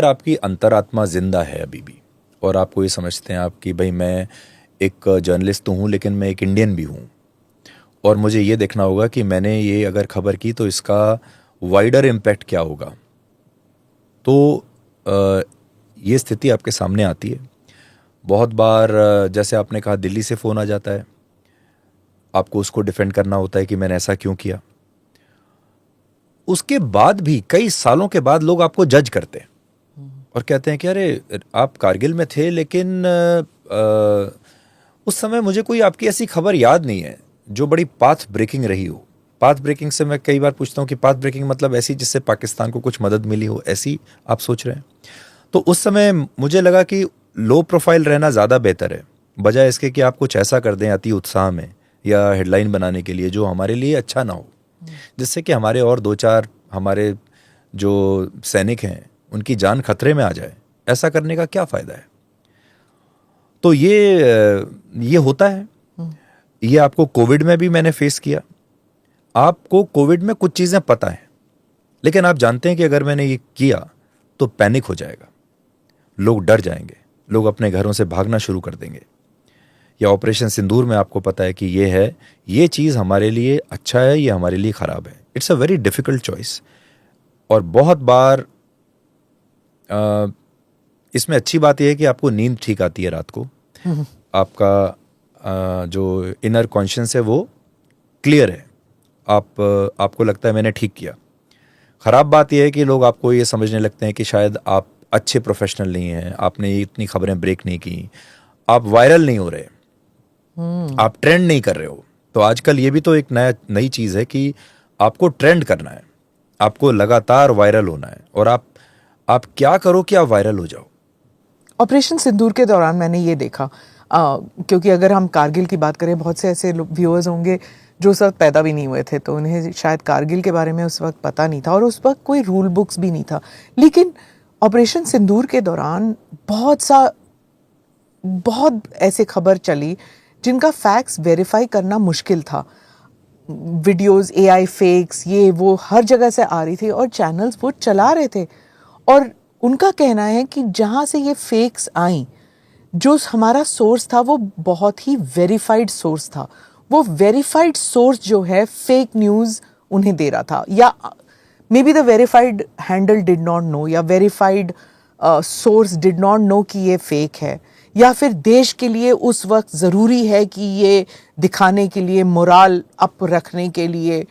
आपकी अंतरात्मा जिंदा है अभी भी, और आपको ये समझते हैं आप कि भाई मैं एक जर्नलिस्ट तो हूँ लेकिन मैं एक इंडियन भी हूँ, और मुझे ये देखना होगा कि मैंने ये अगर खबर की तो इसका वाइडर इम्पैक्ट क्या होगा, तो ये स्थिति आपके सामने आती है। बहुत बार जैसे आपने कहा दिल्ली से फ़ोन आ जाता है, आपको उसको डिफेंड करना होता है कि मैंने ऐसा क्यों किया। उसके बाद भी कई सालों के बाद लोग आपको जज करते हैं और कहते हैं कि अरे आप कारगिल में थे, लेकिन उस समय मुझे कोई आपकी ऐसी खबर याद नहीं है जो बड़ी पाथ ब्रेकिंग रही हो। पाथ ब्रेकिंग से मैं कई बार पूछता हूँ कि पाथ ब्रेकिंग मतलब ऐसी जिससे पाकिस्तान को कुछ मदद मिली हो, ऐसी आप सोच रहे हैं? तो उस समय मुझे लगा कि लो प्रोफाइल रहना ज़्यादा बेहतर है, बजाय इसके कि आप कुछ ऐसा कर दें अति उत्साह में या हेडलाइन बनाने के लिए जो हमारे लिए अच्छा ना हो, जिससे कि हमारे और दो चार हमारे जो सैनिक हैं उनकी जान खतरे में आ जाए। ऐसा करने का क्या फ़ायदा है? तो ये होता है। ये आपको कोविड में भी मैंने फेस किया। आपको कोविड में कुछ चीज़ें पता है, लेकिन आप जानते हैं कि अगर मैंने ये किया तो पैनिक हो जाएगा, लोग डर जाएंगे, लोग अपने घरों से भागना शुरू कर देंगे। या ऑपरेशन सिंदूर में आपको पता है कि ये चीज़ हमारे लिए अच्छा है, ये हमारे लिए ख़राब है। It's a very difficult choice. और बहुत बार इसमें अच्छी बात यह है कि आपको नींद ठीक आती है रात को, आपका जो इनर कॉन्शियस है वो क्लियर है, आपको लगता है मैंने ठीक किया। ख़राब बात यह है कि लोग आपको ये समझने लगते हैं कि शायद आप अच्छे प्रोफेशनल नहीं हैं, आपने इतनी खबरें ब्रेक नहीं की, आप वायरल नहीं हो रहे, आप ट्रेंड नहीं कर रहे हो। तो आजकल ये भी तो एक नई चीज़ है कि आपको ट्रेंड करना है, आपको लगातार वायरल होना है, और आप क्या करो कि आप वायरल हो जाओ। ऑपरेशन सिंदूर के दौरान मैंने ये देखा, क्योंकि अगर हम कारगिल की बात करें, बहुत से ऐसे व्यूअर्स होंगे जो उस वक्त पैदा भी नहीं हुए थे, तो उन्हें शायद कारगिल के बारे में उस वक्त पता नहीं था, और उस वक्त कोई रूल बुक्स भी नहीं था। लेकिन ऑपरेशन सिंदूर के दौरान बहुत ऐसे खबर चली जिनका फैक्ट्स वेरीफाई करना मुश्किल था। वीडियोस एआई फेक्स ये वो हर जगह से आ रही थी, और चैनल्स वो चला रहे थे, और उनका कहना है कि जहाँ से ये फेक्स आई, जो हमारा सोर्स था वो बहुत ही वेरीफाइड सोर्स था। वो वेरीफाइड सोर्स जो है फेक न्यूज़ उन्हें दे रहा था, या maybe the verified handle did not know, या verified source did not know कि ये फेक है, या फिर देश के लिए उस वक्त ज़रूरी है कि ये दिखाने के लिए, मोराल अप रखने के लिए,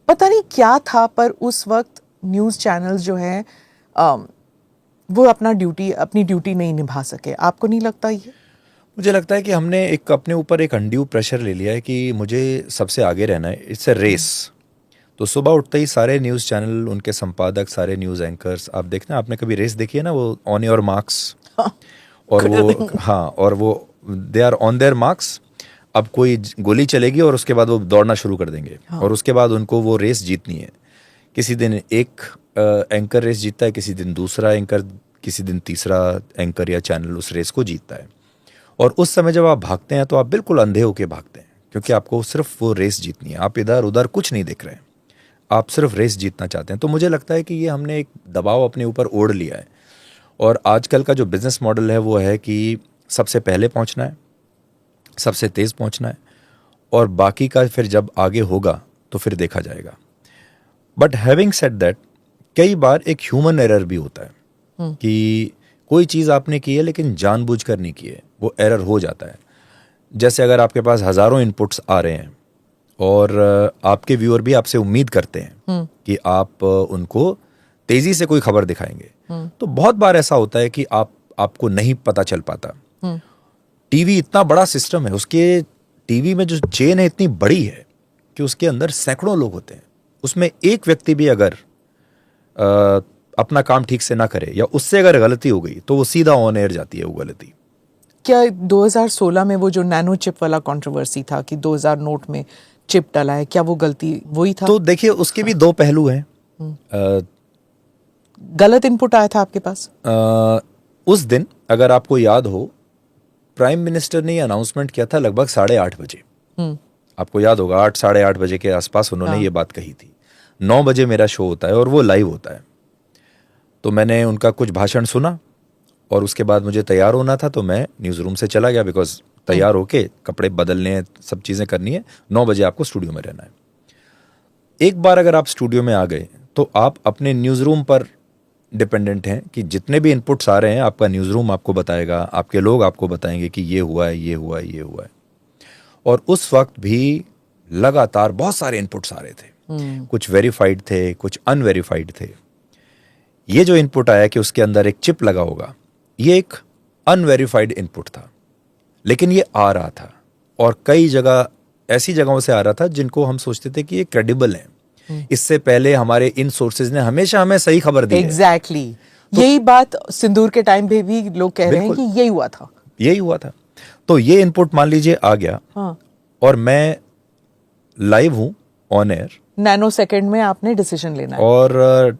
पता नहीं क्या था। पर उस वक्त न्यूज़ चैनल्स जो हैं वो अपनी ड्यूटी नहीं निभा सके। आपको नहीं लगता ये? मुझे लगता है कि हमने अपने ऊपर एक अनड्यू प्रेशर ले लिया है कि मुझे सबसे आगे रहना है। It's a race. तो सुबह उठते ही सारे न्यूज़ चैनल, उनके संपादक, सारे न्यूज़ एंकर्स, आप देखना, आपने कभी रेस देखी है ना, वो ऑन योर मार्क्स, और वो they are on their marks. अब कोई गोली चलेगी और उसके बाद वो दौड़ना शुरू कर देंगे, और उसके बाद उनको वो रेस जीतनी है। किसी दिन एक एंकर रेस जीतता है, किसी दिन दूसरा एंकर, किसी दिन तीसरा एंकर या चैनल उस रेस को जीतता है। और उस समय जब आप भागते हैं तो आप बिल्कुल अंधे होके भागते हैं, क्योंकि आपको सिर्फ वो रेस जीतनी है। आप इधर उधर कुछ नहीं देख रहे हैं, आप सिर्फ रेस जीतना चाहते हैं। तो मुझे लगता है कि ये हमने एक दबाव अपने ऊपर ओढ़ लिया है, और आजकल का जो बिजनेस मॉडल है वो है कि सबसे पहले पहुंचना है, सबसे तेज़ पहुंचना है, और बाकी का फिर जब आगे होगा तो फिर देखा जाएगा। बट हैविंग सेड दैट, कई बार एक ह्यूमन एरर भी होता है कि कोई चीज़ आपने की है लेकिन जानबूझकर नहीं की है, वो एरर हो जाता है। जैसे अगर आपके पास हज़ारों इनपुट्स आ रहे हैं और आपके व्यूअर भी आपसे उम्मीद करते हैं कि आप उनको तेज़ी से कोई खबर दिखाएंगे, तो बहुत बार ऐसा होता है कि आपको नहीं पता चल पाता। टीवी इतना बड़ा सिस्टम है, उसके टीवी में जो चेन है इतनी बड़ी है कि उसके अंदर सैकड़ों लोग होते हैं। उसमें एक व्यक्ति भी अगर अपना काम ठीक से ना करे या उससे अगर गलती हो गई तो वो सीधा ऑन एयर जाती है वो गलती। क्या 2016 में वो जो नैनो चिप वाला कंट्रोवर्सी था कि 2000 नोट में चिप डला है, क्या वो गलती वही था? तो देखिए, उसके भी दो पहलू हैं। गलत इनपुट आया था आपके पास? उस दिन अगर आपको याद हो प्राइम मिनिस्टर ने ये अनाउंसमेंट किया था लगभग 8:30 बजे। आपको याद होगा 8 साढ़े 8 बजे के आसपास उन्होंने ये बात कही थी। 9 बजे मेरा शो होता है और वो लाइव होता है। तो मैंने उनका कुछ भाषण सुना और उसके बाद मुझे तैयार होना था, तो मैं न्यूज़ रूम से चला गया, बिकॉज तैयार होके कपड़े बदलने हैं, सब चीज़ें करनी है, 9 बजे आपको स्टूडियो में रहना है। एक बार अगर आप स्टूडियो में आ गए तो आप अपने न्यूज़ रूम पर डिपेंडेंट हैं कि जितने भी इनपुट्स आ रहे हैं आपका न्यूज़ रूम आपको बताएगा, आपके लोग आपको बताएंगे कि ये हुआ है, ये हुआ है, ये हुआ है। और उस वक्त भी लगातार बहुत सारे इनपुट्स आ रहे थे। कुछ वेरीफाइड थे, कुछ अनवेरीफाइड थे। ये जो इनपुट आया कि उसके अंदर एक चिप लगा होगा, ये एक अनवेरीफाइड इनपुट था, लेकिन ये आ रहा था और कई जगह ऐसी जगहों से आ रहा था जिनको हम सोचते थे कि ये क्रेडिबल है। इससे पहले हमारे इन सोर्सेज ने हमेशा हमें सही खबर दी है। एग्जैक्टली यही बात सिंदूर के टाइम पे भी लोग कह रहे हैं कि यही हुआ था, यही हुआ था। तो ये इनपुट मान लीजिए आ गया, और मैं लाइव हूं ऑन एयर, नैनो सेकंड में आपने डिसीजन लेना है, और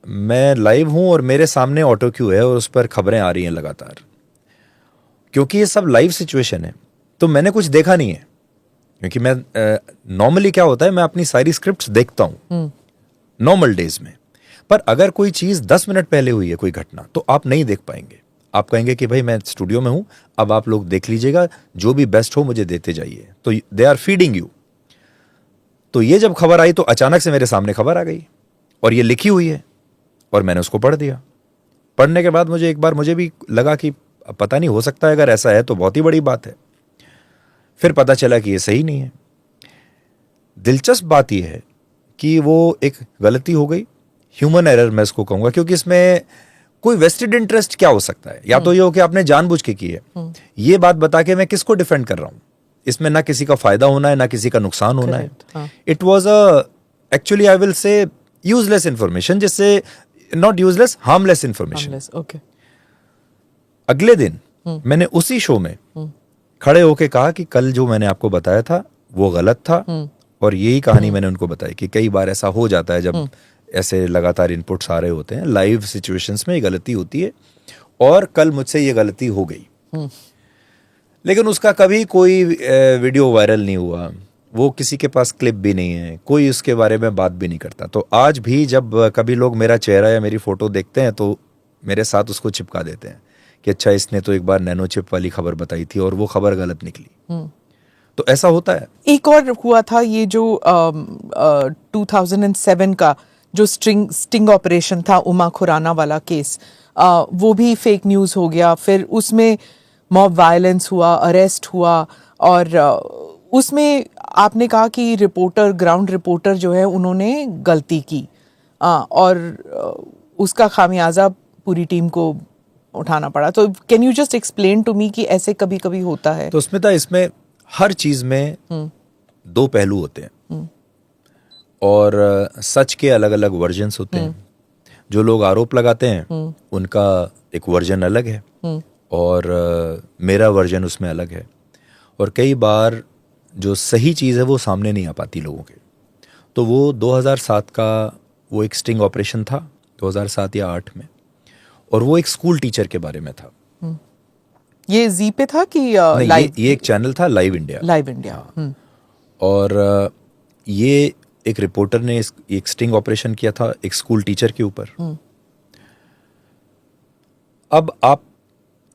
मैं लाइव हूं और मेरे सामने ऑटो क्यू है और उस पर खबरें आ रही हैं लगातार। क्योंकि ये सब लाइव सिचुएशन है तो मैंने कुछ देखा नहीं है, क्योंकि मैं नॉर्मली क्या होता है, मैं अपनी सारी स्क्रिप्ट्स देखता हूं नॉर्मल डेज में। पर अगर कोई चीज 10 मिनट पहले हुई है, कोई घटना, तो आप नहीं देख पाएंगे। आप कहेंगे कि भाई मैं स्टूडियो में हूं, अब आप लोग देख लीजिएगा, जो भी बेस्ट हो मुझे देते जाइए। तो दे आर फीडिंग यू। तो ये जब खबर आई तो अचानक से मेरे सामने खबर आ गई और ये लिखी हुई है और मैंने उसको पढ़ दिया। पढ़ने के बाद मुझे एक बार मुझे भी लगा कि पता नहीं, हो सकता है अगर ऐसा है तो बहुत ही बड़ी बात है। फिर पता चला कि ये सही नहीं है। दिलचस्प बात यह है कि वो एक गलती हो गई, ह्यूमन एरर मैं इसको कहूंगा, क्योंकि इसमें कोई वेस्टेड इंटरेस्ट क्या हो सकता है? या तो ये हो कि आपने जानबूझ के की है। ये बात बता के मैं किसको डिफेंड कर रहा हूं? इसमें ना किसी का फायदा होना है, ना किसी का नुकसान होना है। It was actually I will say useless information, जिससे नॉट यूजलेस, हार्मलेस इंफॉर्मेशन। अगले दिन मैंने उसी शो में खड़े होके कहा कि कल जो मैंने आपको बताया था वो गलत था, और यही कहानी मैंने उनको बताई कि कई बार ऐसा हो जाता है जब ऐसे लगातार इनपुट्स आ रहे होते हैं, लाइव सिचुएशंस में ये गलती होती है, और कल मुझसे ये गलती हो गई। लेकिन उसका कभी कोई वीडियो वायरल नहीं हुआ, वो किसी के पास क्लिप भी नहीं है, कोई उसके बारे में बात भी नहीं करता। तो आज भी जब कभी लोग मेरा चेहरा या मेरी फोटो देखते हैं तो मेरे साथ उसको चिपका देते हैं कि अच्छा, इसने तो एक बार नैनो चिप वाली खबर बताई थी और वो खबर गलत निकली। तो ऐसा होता है। एक और हुआ था ये जो 2007 का जो स्टिंग ऑपरेशन था, उमा खुराना वाला केस, वो भी फेक न्यूज़ हो गया। फिर उसमें मॉब वायलेंस हुआ, अरेस्ट हुआ, और उसमें आपने कहा कि रिपोर्टर, ग्राउंड रिपोर्टर जो है, उन्होंने गलती की, और उसका खामियाजा पूरी टीम को उठाना पड़ा। तो can you just explain to me कि ऐसे कभी कभी होता है? तो स्मिता, इसमें हर चीज में दो पहलू होते हैं, और सच के अलग अलग वर्जन्स होते हैं। जो लोग आरोप लगाते हैं उनका एक वर्जन अलग है, और मेरा वर्जन उसमें अलग है। और कई बार जो सही चीज़ है वो सामने नहीं आ पाती लोगों के। तो वो 2007 का वो एक स्टिंग ऑपरेशन था, 2007 या 8 में, और वो एक स्कूल टीचर के बारे में था। ये जी पे था कि लाइव? ये एक चैनल था, लाइव इंडिया। Live India. हाँ। और ये एक रिपोर्टर ने एक स्टिंग ऑपरेशन किया था एक स्कूल टीचर के ऊपर। अब आप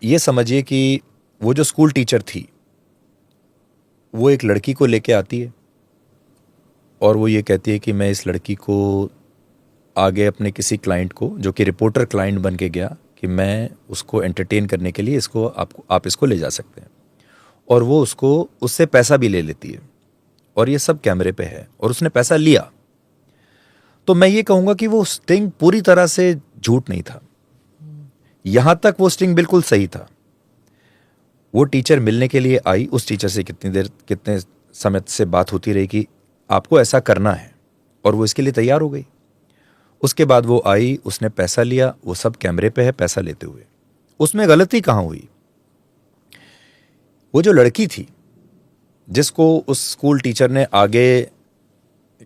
ये समझिए कि वो जो स्कूल टीचर थी वो एक लड़की को लेके आती है और वो ये कहती है कि मैं इस लड़की को आगे अपने किसी क्लाइंट को, जो कि रिपोर्टर क्लाइंट बन के गया, कि मैं उसको एंटरटेन करने के लिए इसको आप इसको ले जा सकते हैं। और वो उससे पैसा भी ले लेती है, और ये सब कैमरे पे है, और उसने पैसा लिया। तो मैं ये कहूंगा कि वो स्टिंग पूरी तरह से झूठ नहीं था। यहां तक वो स्टिंग बिल्कुल सही था। वो टीचर मिलने के लिए आई, उस टीचर से कितने समय से बात होती रही कि आपको ऐसा करना है, और वो इसके लिए तैयार हो गई। उसके बाद वो आई, उसने पैसा लिया, वो सब कैमरे पे है पैसा लेते हुए। उसमें गलती कहां हुई? वो जो लड़की थी जिसको उस स्कूल टीचर ने आगे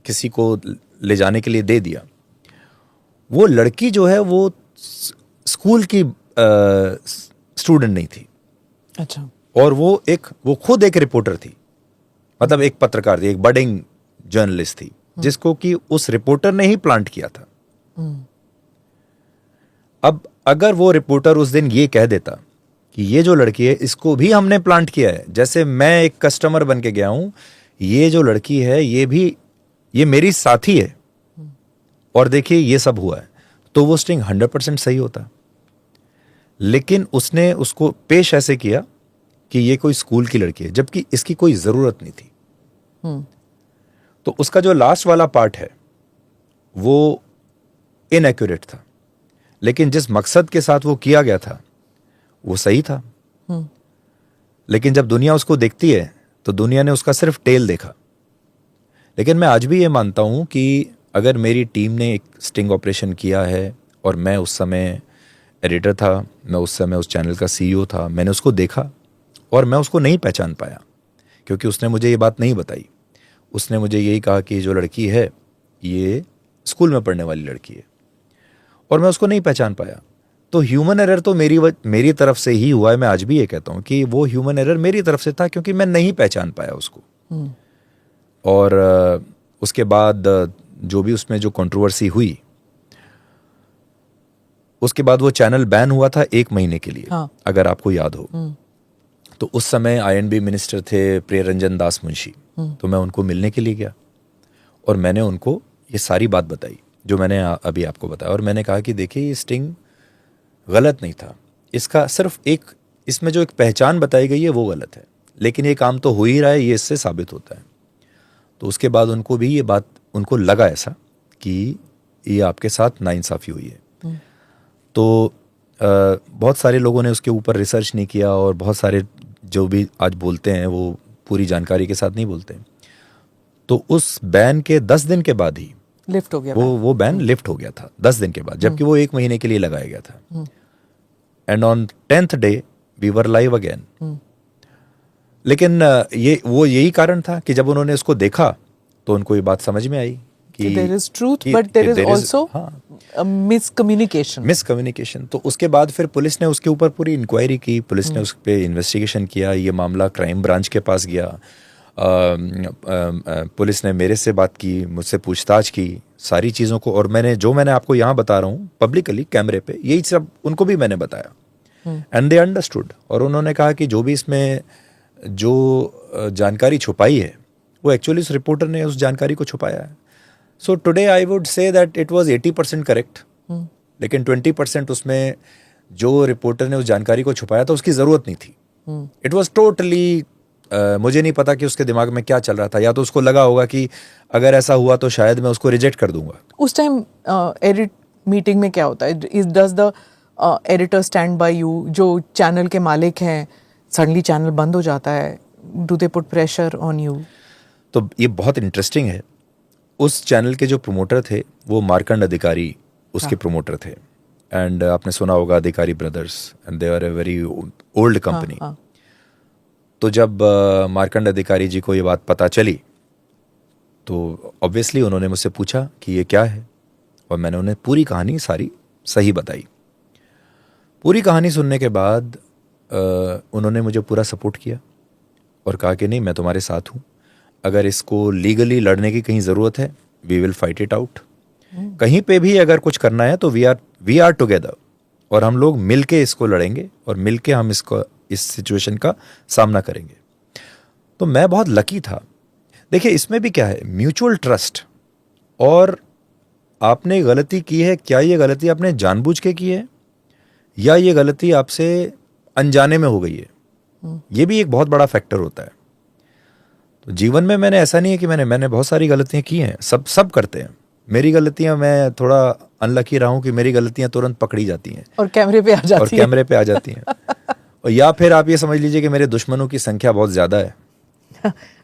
किसी को ले जाने के लिए दे दिया, वो लड़की जो है वो स्कूल की स्टूडेंट नहीं थी। अच्छा। और वो खुद एक रिपोर्टर थी, मतलब एक पत्रकार थी, एक बडिंग जर्नलिस्ट थी, जिसको कि उस रिपोर्टर ने ही प्लांट किया था। अब अगर वो रिपोर्टर उस दिन ये कह देता कि ये जो लड़की है इसको भी हमने प्लांट किया है, जैसे मैं एक कस्टमर बन के गया हूं, ये जो लड़की है ये मेरी साथी है और देखिए ये सब हुआ है, तो वो स्टिंग 100% सही होता। लेकिन उसने उसको पेश ऐसे किया कि ये कोई स्कूल की लड़की है, जबकि इसकी कोई जरूरत नहीं थी। तो उसका जो लास्ट वाला पार्ट है वो इनएक्यूरेट था, लेकिन जिस मकसद के साथ वो किया गया था वो सही था। लेकिन जब दुनिया उसको देखती है तो दुनिया ने उसका सिर्फ टेल देखा। लेकिन मैं आज भी ये मानता हूं कि अगर मेरी टीम ने एक स्टिंग ऑपरेशन किया है और मैं उस समय एडिटर था, मैं उस समय उस चैनल का सीईओ था, मैंने उसको देखा और मैं उसको नहीं पहचान पाया क्योंकि उसने मुझे ये बात नहीं बताई। उसने मुझे यही कहा कि जो लड़की है ये स्कूल में पढ़ने वाली लड़की है, और मैं उसको नहीं पहचान पाया। तो ह्यूमन एरर तो मेरी तरफ से ही हुआ है। मैं आज भी ये कहता हूँ कि वो ह्यूमन एरर मेरी तरफ से था क्योंकि मैं नहीं पहचान पाया उसको। और उसके बाद जो भी उसमें जो कंट्रोवर्सी हुई, उसके बाद वो चैनल बैन हुआ था 1 महीने के लिए। हाँ। अगर आपको याद हो तो उस समय आईएनबी मिनिस्टर थे प्रियरंजन दास मुंशी। तो मैं उनको मिलने के लिए गया और मैंने उनको ये सारी बात बताई जो मैंने अभी आपको बताया, और मैंने कहा कि देखिए ये स्टिंग गलत नहीं था, इसका सिर्फ एक इसमें जो एक पहचान बताई गई है वो गलत है, लेकिन ये काम तो हो ही रहा है, ये इससे साबित होता है। तो उसके बाद उनको भी ये बात, उनको लगा ऐसा कि ये आपके साथ नाइंसाफ़ी हुई है। तो बहुत सारे लोगों ने उसके ऊपर रिसर्च नहीं किया और बहुत सारे जो भी आज बोलते हैं वो पूरी जानकारी के साथ नहीं बोलते। तो उस बैन के 10 दिन के बाद ही लिफ्ट हो गया, वो बैन लिफ्ट हो गया था 10 दिन के बाद, जबकि वो 1 महीने के लिए लगाया गया था। And on 10th day we were live again. लेकिन यही कारण था कि जब उन्होंने उसको देखा तो उनको ये बात समझ में आई कि there is truth but there is also miscommunication. तो उसके बाद फिर पुलिस ने उसके ऊपर पूरी इंक्वायरी की, पुलिस ने उस पर इन्वेस्टिगेशन किया, ये मामला क्राइम ब्रांच के पास गया। पुलिस ने मेरे से बात की, मुझसे पूछताछ की सारी चीज़ों को, और मैंने आपको यहाँ बता रहा हूँ पब्लिकली कैमरे पे, यही सब उनको भी मैंने बताया। एंड दे अंडरस्टूड, और उन्होंने कहा कि जो भी इसमें जो जानकारी छुपाई है वो एक्चुअली उस रिपोर्टर ने उस जानकारी को छुपाया है। So today I would say that it was 80% correct, लेकिन 20% उसमें जो रिपोर्टर ने उस जानकारी को छुपाया था उसकी ज़रूरत नहीं थी। इट वाज टोटली मुझे नहीं पता कि उसके दिमाग में क्या चल रहा था, या तो उसको लगा होगा कि अगर ऐसा हुआ तो शायद मैं उसको रिजेक्ट कर दूंगा। उस टाइम एडिट मीटिंग में क्या होता है? Does the editor stand by you? जो चैनल के मालिक हैं, सडनली चैनल बंद हो जाता है, do they put pressure on you? तो ये बहुत इंटरेस्टिंग है। उस चैनल के जो प्रमोटर थे वो मार्कंड अधिकारी उसके प्रोमोटर थे, एंड आपने सुना होगा Adhikari brothers, and they are a very old company. तो जब मार्कंड अधिकारी जी को ये बात पता चली तो ऑब्वियसली उन्होंने मुझसे पूछा कि ये क्या है, और मैंने उन्हें पूरी कहानी सारी सही बताई। पूरी कहानी सुनने के बाद उन्होंने मुझे पूरा सपोर्ट किया और कहा कि नहीं, मैं तुम्हारे साथ हूँ, अगर इसको लीगली लड़ने की कहीं ज़रूरत है we will fight it out, कहीं पे भी अगर कुछ करना है तो वी आर टुगेदर, और हम लोग मिलके इसको लड़ेंगे और मिलके हम इस सिचुएशन का सामना करेंगे। तो मैं बहुत लकी था। देखिए इसमें भी क्या है, म्यूचुअल ट्रस्ट, और आपने गलती की है, क्या ये गलती आपने जानबूझ के की है या ये गलती आपसे अनजाने में हो गई है, ये भी एक बहुत बड़ा फैक्टर होता है। तो जीवन में मैंने ऐसा नहीं है कि मैंने बहुत सारी गलतियां की हैं, सब करते हैं। मेरी गलतियां, मैं थोड़ा अनलकी रहा हूं कि मेरी गलतियां तुरंत पकड़ी जाती हैं और कैमरे पे आ जाती हैं। और या फिर आप ये समझ लीजिए कि मेरे दुश्मनों की संख्या बहुत ज्यादा है।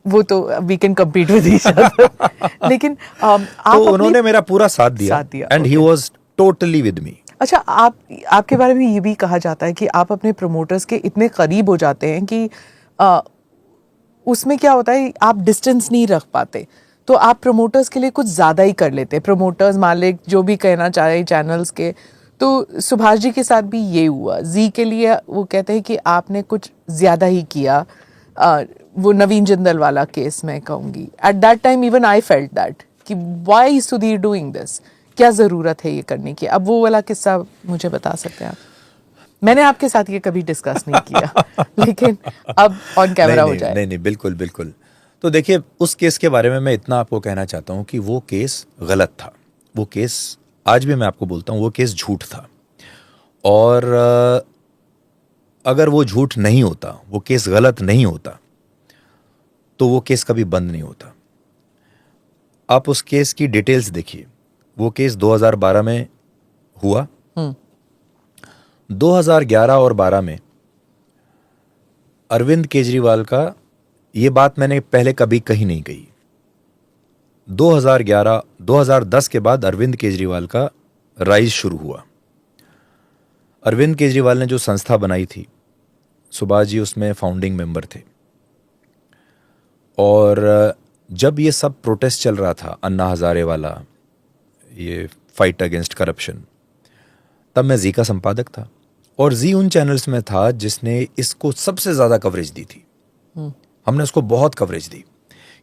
वो तो we can compete with each other. लेकिन तो उन्होंने मेरा पूरा साथ दिया and he was totally with me. अच्छा, आपके बारे में ये भी कहा जाता है कि आप अपने प्रमोटर्स के इतने करीब हो जाते हैं कि उसमें क्या होता है, आप डिस्टेंस नहीं रख पाते, तो आप प्रमोटर्स के लिए कुछ ज़्यादा ही कर लेते हैं। प्रमोटर्स, मालिक, जो भी कहना चाहे चैनल्स के, तो सुभाष जी के साथ भी ये हुआ। जी के लिए वो कहते हैं कि आपने कुछ ज्यादा ही किया। वो नवीन जिंदल वाला केस मैं कहूँगी, at that time even I felt that कि व्हाई सुधीर डूइंग दिस, क्या ज़रूरत है ये करने की। अब वो वाला किस्सा मुझे बता सकते हैं आप? मैंने आपके साथ ये कभी डिस्कस नहीं किया लेकिन अब ऑन कैमरा हो जाए। नहीं, बिल्कुल बिल्कुल। तो देखिए, उस केस के बारे में मैं इतना आपको कहना चाहता हूँ कि वो केस गलत था। वो केस आज भी मैं आपको बोलता हूँ, वो केस झूठ था। और अगर वो झूठ नहीं होता, वो केस गलत नहीं होता, तो वो केस कभी बंद नहीं होता। आप उस केस की डिटेल्स देखिए। वो केस 2012 में हुआ। 2011 और 12 में अरविंद केजरीवाल का, ये बात मैंने पहले कभी कहीं नहीं कही, 2010 के बाद अरविंद केजरीवाल का राइज शुरू हुआ। अरविंद केजरीवाल ने जो संस्था बनाई थी, सुभाष जी उसमें फाउंडिंग मेंबर थे। और जब ये सब प्रोटेस्ट चल रहा था, अन्ना हजारे वाला, ये फाइट अगेंस्ट करप्शन, तब मैं जी का संपादक था। और जी उन चैनल्स में था जिसने इसको सबसे ज़्यादा कवरेज दी थी। हमने उसको बहुत कवरेज दी,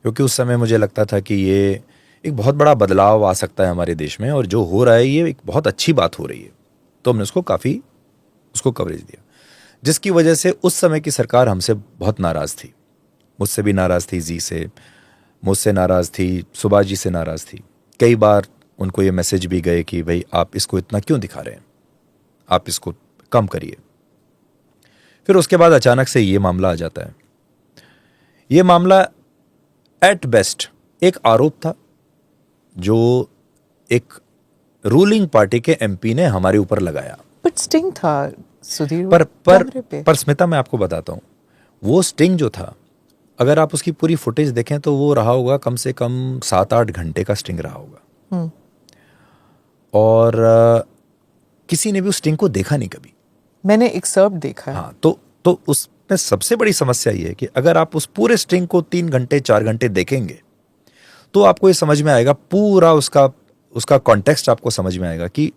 क्योंकि उस समय मुझे लगता था कि ये एक बहुत बड़ा बदलाव आ सकता है हमारे देश में, और जो हो रहा है ये एक बहुत अच्छी बात हो रही है। तो हमने उसको कवरेज दिया, जिसकी वजह से उस समय की सरकार हमसे बहुत नाराज़ थी। मुझसे भी नाराज़ थी, जी से, मुझसे नाराज़ थी, सुभाष जी से नाराज़ थी। कई बार उनको ये मैसेज भी गए कि भाई आप इसको इतना क्यों दिखा रहे हैं, आप इसको कम करिए। फिर उसके बाद अचानक से ये मामला आ जाता है। ये मामला एट बेस्ट एक आरोप था जो एक रूलिंग पार्टी के एमपी ने हमारे ऊपर लगाया। बट स्टिंग था सुधीर, पर स्मिता, मैं आपको बताता हूं, वो स्टिंग जो था, अगर आप उसकी पूरी फुटेज देखें तो वो रहा होगा कम से कम 7-8 घंटे का स्टिंग रहा होगा। और किसी ने भी उस स्टिंग को देखा नहीं कभी। मैंने एक्सर्प्ट देखा है। हाँ, तो उसमें सबसे बड़ी समस्या ये है कि अगर आप उस पूरे स्टिंग को 3 घंटे 4 घंटे देखेंगे तो आपको ये समझ में आएगा, पूरा उसका कॉन्टेक्स्ट आपको समझ में आएगा कि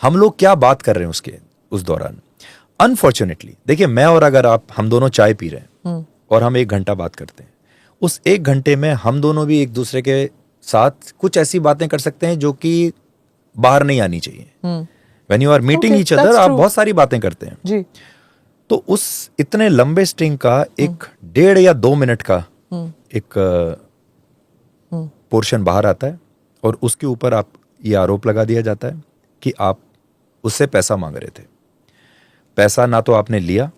हम लोग क्या बात कर रहे हैं उस दौरान। अनफॉर्चुनेटली देखिए, मैं और अगर हम दोनों चाय पी रहे हैं और हम 1 घंटा बात करते हैं, उस 1 घंटे में हम दोनों भी एक दूसरे के साथ कुछ ऐसी बातें कर सकते हैं जो कि बाहर नहीं आनी चाहिए। When you are meeting each other, आप बहुत सारी बातें करते हैं जी। तो उस इतने लंबे स्ट्रिंग का एक 1.5 या 2 मिनट का एक पोर्शन बाहर आता है, और उसके ऊपर आप ये आरोप लगा दिया जाता है कि आप उससे पैसा मांग रहे थे। पैसा ना तो आपने लिया,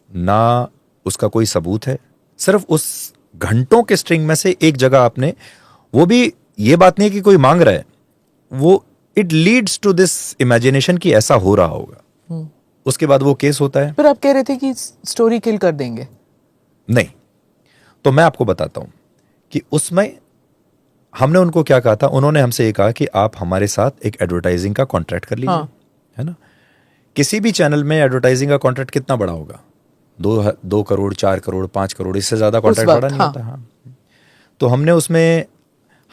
ना उसका कोई सबूत है। सिर्फ उस घंटों के स्ट्रिंग में से एक जगह आपने, वो भी ये बात नहीं कि कोई मांग रहा है, वो it leads to this imagination कि ऐसा हो रहा होगा। उसके बाद वो केस होता है। पर आप कह रहे थे कि स्टोरी किल कर देंगे। नहीं, तो मैं आपको बताता हूं कि उसमें हमने उनको क्या कहा था। उन्होंने हमसे ये कहा कि आप हमारे साथ एक एडवर्टाइजिंग का कॉन्ट्रैक्ट कर लीजिए। हाँ। है ना, किसी भी चैनल में एडवर्टाइजिंग का कॉन्ट्रैक्ट कितना बड़ा होगा? 2 करोड़, 4 करोड़, 5 करोड़, इससे ज्यादा कॉन्ट्रैक्ट बड़ा नहीं होता। हाँ। तो हमने उसमें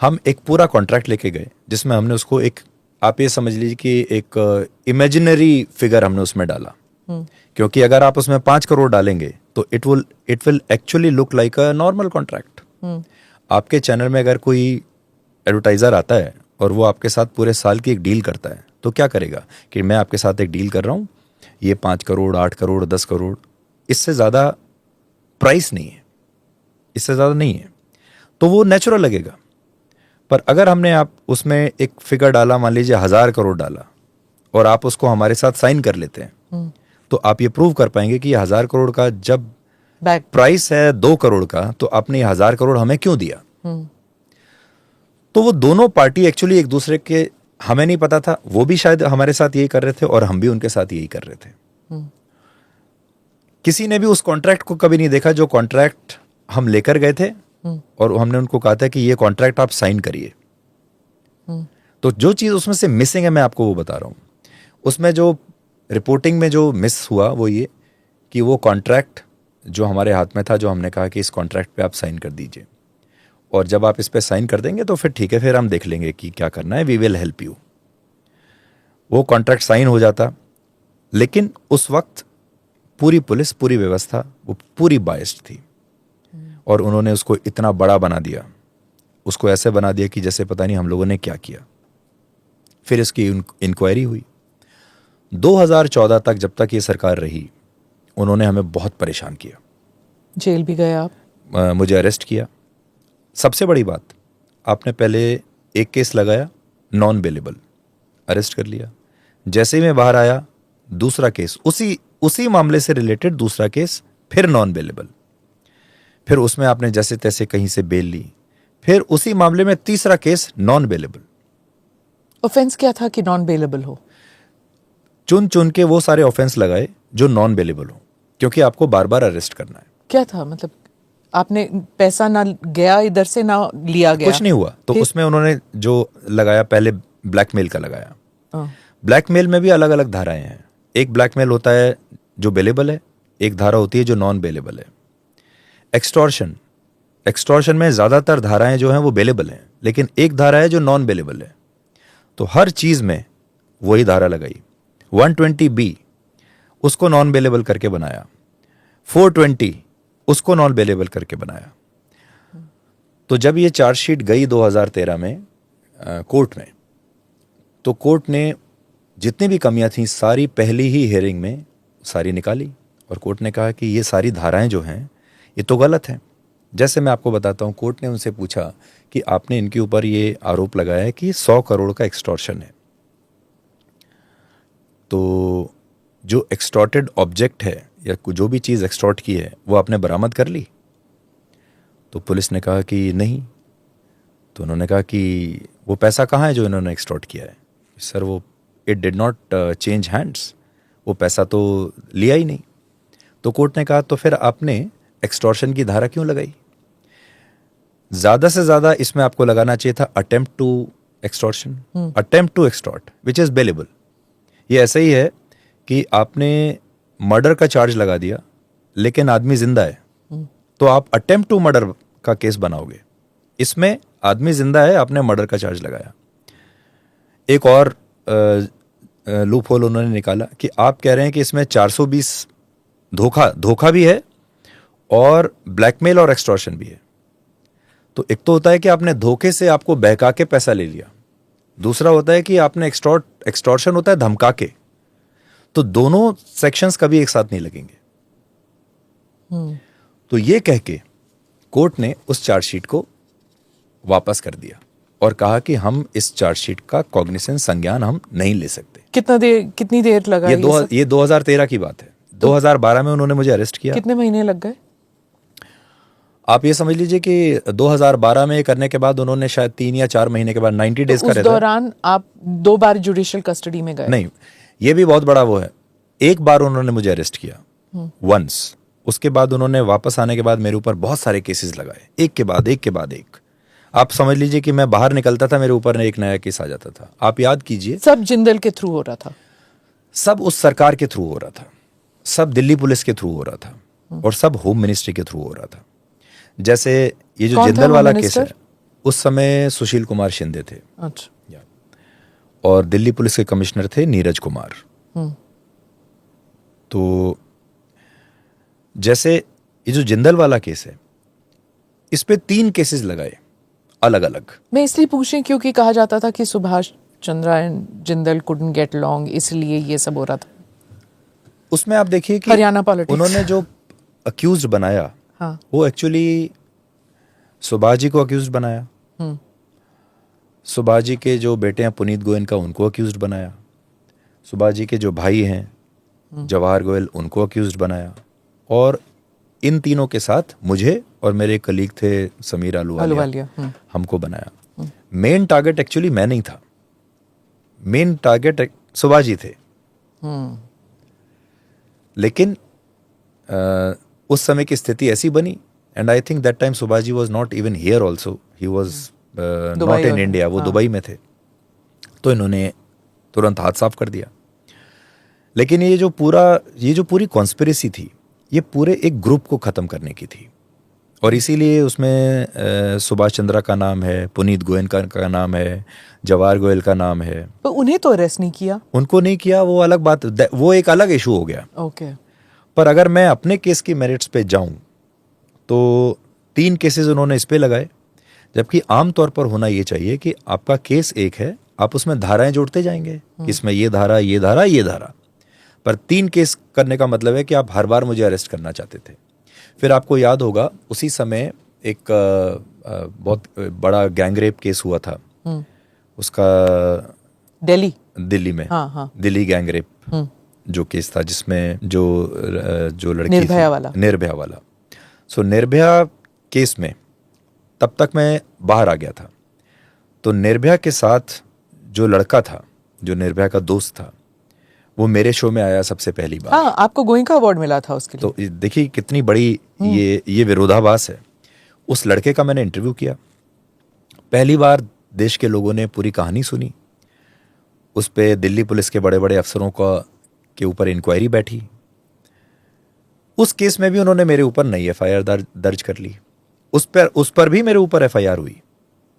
हम एक पूरा कॉन्ट्रैक्ट लेके गए, जिसमें हमने उसको एक, आप ये समझ लीजिए कि एक इमेजिनरी फिगर हमने उसमें डाला। क्योंकि अगर आप उसमें 5 करोड़ डालेंगे तो it will actually look like a normal contract. आपके चैनल में अगर कोई एडवर्टाइजर आता है और वो आपके साथ पूरे साल की एक डील करता है, तो क्या करेगा कि मैं आपके साथ एक डील कर रहा हूं, ये 5 करोड़, 8 करोड़, 10 करोड़, इससे ज्यादा प्राइस नहीं है, इससे ज्यादा नहीं है, तो वो नेचुरल लगेगा। पर अगर हमने आप उसमें एक फिगर डाला, मान लीजिए 1000 करोड़ डाला, और आप उसको हमारे साथ साइन कर लेते हैं, तो आप ये प्रूव कर पाएंगे कि 1000 करोड़ का जब प्राइस है 2 करोड़ का, तो आपने 1000 करोड़ हमें क्यों दिया? तो वो दोनों पार्टी एक्चुअली एक दूसरे के, हमें नहीं पता था, वो भी शायद हमारे साथ यही कर रहे थे और हम भी उनके साथ यही कर रहे थे। किसी ने भी उस कॉन्ट्रैक्ट को कभी नहीं देखा जो कॉन्ट्रैक्ट हम लेकर गए थे, और हमने उनको कहा था कि ये कॉन्ट्रैक्ट आप साइन करिए। तो जो चीज उसमें से मिसिंग है, मैं आपको वो बता रहा हूं। उसमें जो रिपोर्टिंग में जो मिस हुआ वो ये कि वो कॉन्ट्रैक्ट जो हमारे हाथ में था, जो हमने कहा कि इस कॉन्ट्रैक्ट पे आप साइन कर दीजिए, और जब आप इस पे साइन कर देंगे तो फिर ठीक है, फिर हम देख लेंगे कि क्या करना है, वी विल हेल्प यू। वो कॉन्ट्रैक्ट साइन हो जाता, लेकिन उस वक्त पूरी पुलिस, पूरी व्यवस्था वो पूरी बायस्ड थी और उन्होंने उसको इतना बड़ा बना दिया, उसको ऐसे बना दिया कि जैसे पता नहीं हम लोगों ने क्या किया। फिर इसकी इंक्वायरी हुई। 2014 तक जब तक ये सरकार रही उन्होंने हमें बहुत परेशान किया। जेल भी गए आप? मुझे अरेस्ट किया। सबसे बड़ी बात, आपने पहले एक केस लगाया नॉन बेलेबल, अरेस्ट कर लिया। जैसे ही मैं बाहर आया दूसरा केस, उसी मामले से रिलेटेड दूसरा केस, फिर नॉन बेलेबल। फिर उसमें आपने जैसे तैसे कहीं से बेल ली, फिर उसी मामले में तीसरा केस नॉन बेलेबल। ऑफेंस क्या था कि नॉन बेलेबल हो? चुन चुन के वो सारे ऑफेंस लगाए जो नॉन बेलेबल हो, क्योंकि आपको बार बार अरेस्ट करना है। क्या था मतलब? आपने पैसा ना गया इधर से ना लिया गया? कुछ नहीं हुआ। तो उसमें उन्होंने जो लगाया, पहले ब्लैकमेल का लगाया। हाँ। ब्लैकमेल में भी अलग अलग धाराएं हैं। एक ब्लैकमेल होता है जो बेलेबल है, एक धारा होती है जो नॉन बेलेबल है। एक्सटॉर्शन में ज्यादातर धाराएं जो हैं वो बेलेबल हैं, लेकिन एक धारा है जो नॉन बेलेबल है। तो हर चीज में वही धारा लगाई। 120B उसको नॉन बेलेबल करके बनाया, 420 उसको नॉन बेलेबल करके बनाया। तो जब ये चार्जशीट गई 2013 में कोर्ट में, तो कोर्ट ने जितनी भी कमियां थी सारी पहली ही हियरिंग में सारी निकाली और कोर्ट ने कहा कि ये सारी धाराएं जो हैं ये तो गलत हैं। जैसे मैं आपको बताता हूं, कोर्ट ने उनसे पूछा कि आपने इनके ऊपर ये आरोप लगाया है कि 100 करोड़ का एक्सटॉर्शन है, तो जो एक्सटॉर्टेड ऑब्जेक्ट है या जो भी चीज़ एक्सटॉर्ट की है वो आपने बरामद कर ली? तो पुलिस ने कहा कि नहीं। तो उन्होंने कहा कि वो पैसा कहाँ है जो इन्होंने एक्सटॉर्ट किया है? सर वो it did not change hands, वो पैसा तो लिया ही नहीं। तो कोर्ट ने कहा तो फिर आपने एक्सटॉर्शन की धारा क्यों लगाई? ज़्यादा से ज़्यादा इसमें आपको लगाना चाहिए था attempt to extortion, attempt to extort which is bailable. ये ऐसा ही है कि आपने मर्डर का चार्ज लगा दिया लेकिन आदमी जिंदा है, तो आप अटेम्प्ट टू मर्डर का केस बनाओगे। इसमें आदमी जिंदा है, आपने मर्डर का चार्ज लगाया। एक और लूप होल उन्होंने निकाला कि आप कह रहे हैं कि इसमें 420 धोखा भी है और ब्लैकमेल और एक्सटॉर्शन भी है। तो एक तो होता है कि आपने धोखे से आपको बहका के पैसा ले लिया, दूसरा होता है कि आपने एक्सटॉर्शन होता है धमका के। तो दोनों सेक्शंस कभी एक साथ नहीं लगेंगे। तो ये कह के कोर्ट ने उस चार्जशीट को वापस कर दिया और कहा कि हम इस चार्जशीट का कॉग्निसेंस, संज्ञान हम नहीं ले सकते। कितनी देर लगा? ये 2013 की बात है। 2012 में उन्होंने मुझे अरेस्ट किया। कितने महीने लग गए? आप ये समझ लीजिए कि 2012 में करने के बाद उन्होंने शायद 3 या 4 महीने के बाद 90 डेज का उस दौरान आप 2 बार जुडिशियल कस्टडी में गए? नहीं, ये भी बहुत बड़ा वो है। एक बार उन्होंने मुझे अरेस्ट किया, वंस। उसके बाद उन्होंने वापस आने के बाद मेरे ऊपर बहुत सारे केसेस लगाए, एक के बाद एक। आप समझ लीजिए कि मैं बाहर निकलता था, मेरे ऊपर एक नया केस आ जाता था। आप याद कीजिए, सब जिंदल के थ्रू हो रहा था? सब उस सरकार के थ्रू हो रहा था, सब दिल्ली पुलिस के थ्रू हो रहा था और सब होम मिनिस्ट्री के थ्रू हो रहा था। जैसे ये जो जिंदल वाला केस है, उस समय सुशील कुमार शिंदे थे। अच्छा। और दिल्ली पुलिस के कमिश्नर थे नीरज कुमार। तो जैसे ये जो जिंदल वाला केस है, इस पे 3 केसेस लगाए अलग अलग। मैं इसलिए पूछ रही क्योंकि कहा जाता था कि Subhash Chandra and Jindal couldn't get along, इसलिए ये सब हो रहा था। उसमें आप देखिए कि हरियाणा पॉलिटिक्स, उन्होंने जो अक्यूज बनाया, हाँ, वो एक्चुअली सुभाष जी को अक्यूज बनाया। सुभाष जी के जो बेटे हैं पुनीत गोयनका, उनको अक्यूज बनाया। सुभाष जी के जो भाई हैं जवाहर गोयल, उनको अक्यूज बनाया। और इन तीनों के साथ मुझे और मेरे कलीग थे समीर आलूवालिया, हमको बनाया। मेन टारगेट एक्चुअली मैं नहीं था, मेन टारगेट सुभाष जी थे। लेकिन उस समय की स्थिति ऐसी बनी, and I think that time Subhash ji was not even here also, he was not in India, वो दुबई में थे। तो इन्होंने तुरंत हाथ साफ कर दिया। लेकिन ये जो पूरी कॉन्स्पिरेसी थी, ये पूरे एक ग्रुप को खत्म करने की थी और इसीलिए उसमें सुभाष चंद्रा का नाम है, पुनीत गोयनका का नाम है, जवाहर गोयल का नाम है। पर उन्हें तो अरेस्ट नहीं किया। उनको नहीं किया, वो अलग बात, वो एक अलग इशू हो गया। ओके। पर अगर मैं अपने केस की मेरिट्स पे जाऊं तो 3 केसेस उन्होंने इस पे लगाए, जबकि आमतौर पर होना ये चाहिए कि आपका केस एक है, आप उसमें धाराएं जोड़ते जाएंगे कि इसमें ये धारा, ये धारा, ये धारा। पर 3 केस करने का मतलब है कि आप हर बार मुझे अरेस्ट करना चाहते थे। फिर आपको याद होगा उसी समय एक बहुत बड़ा गैंगरेप केस हुआ था, उसका दिल्ली में। हाँ। दिल्ली गैंगरेप जो केस था, जिसमें जो लड़की निर्भया वाला। सो निर्भया केस में तब तक मैं बाहर आ गया था। तो निर्भया के साथ जो लड़का था, जो निर्भया का दोस्त था, वो मेरे शो में आया सबसे पहली बार। हाँ, आपको गोयनका अवार्ड मिला था उसके लिए। तो देखिए कितनी बड़ी ये विरोधाभास है। उस लड़के का मैंने इंटरव्यू किया, पहली बार देश के लोगों ने पूरी कहानी सुनी। उस पे दिल्ली पुलिस के बड़े बड़े अफसरों के ऊपर इंक्वायरी बैठी। उस केस में भी उन्होंने मेरे ऊपर नई एफआईआर दर्ज कर ली। उस पर भी मेरे ऊपर एफआईआर हुई।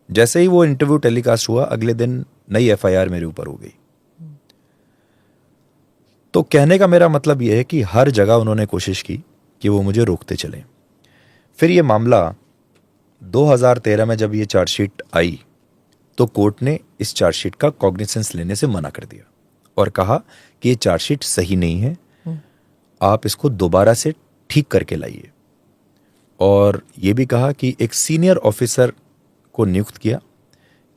जैसे ही वो इंटरव्यू टेलीकास्ट हुआ, अगले दिन नई एफआईआर मेरे ऊपर हो गई। तो कहने का मेरा मतलब यह है कि हर जगह उन्होंने कोशिश की कि वो मुझे रोकते चलें। फिर ये मामला 2013 में जब ये चार्जशीट आई तो कोर्ट ने इस चार्जशीट का कॉग्निसेंस लेने से मना कर दिया और कहा कि ये चार्जशीट सही नहीं है, आप इसको दोबारा से ठीक करके लाइए। और ये भी कहा कि एक सीनियर ऑफिसर को नियुक्त किया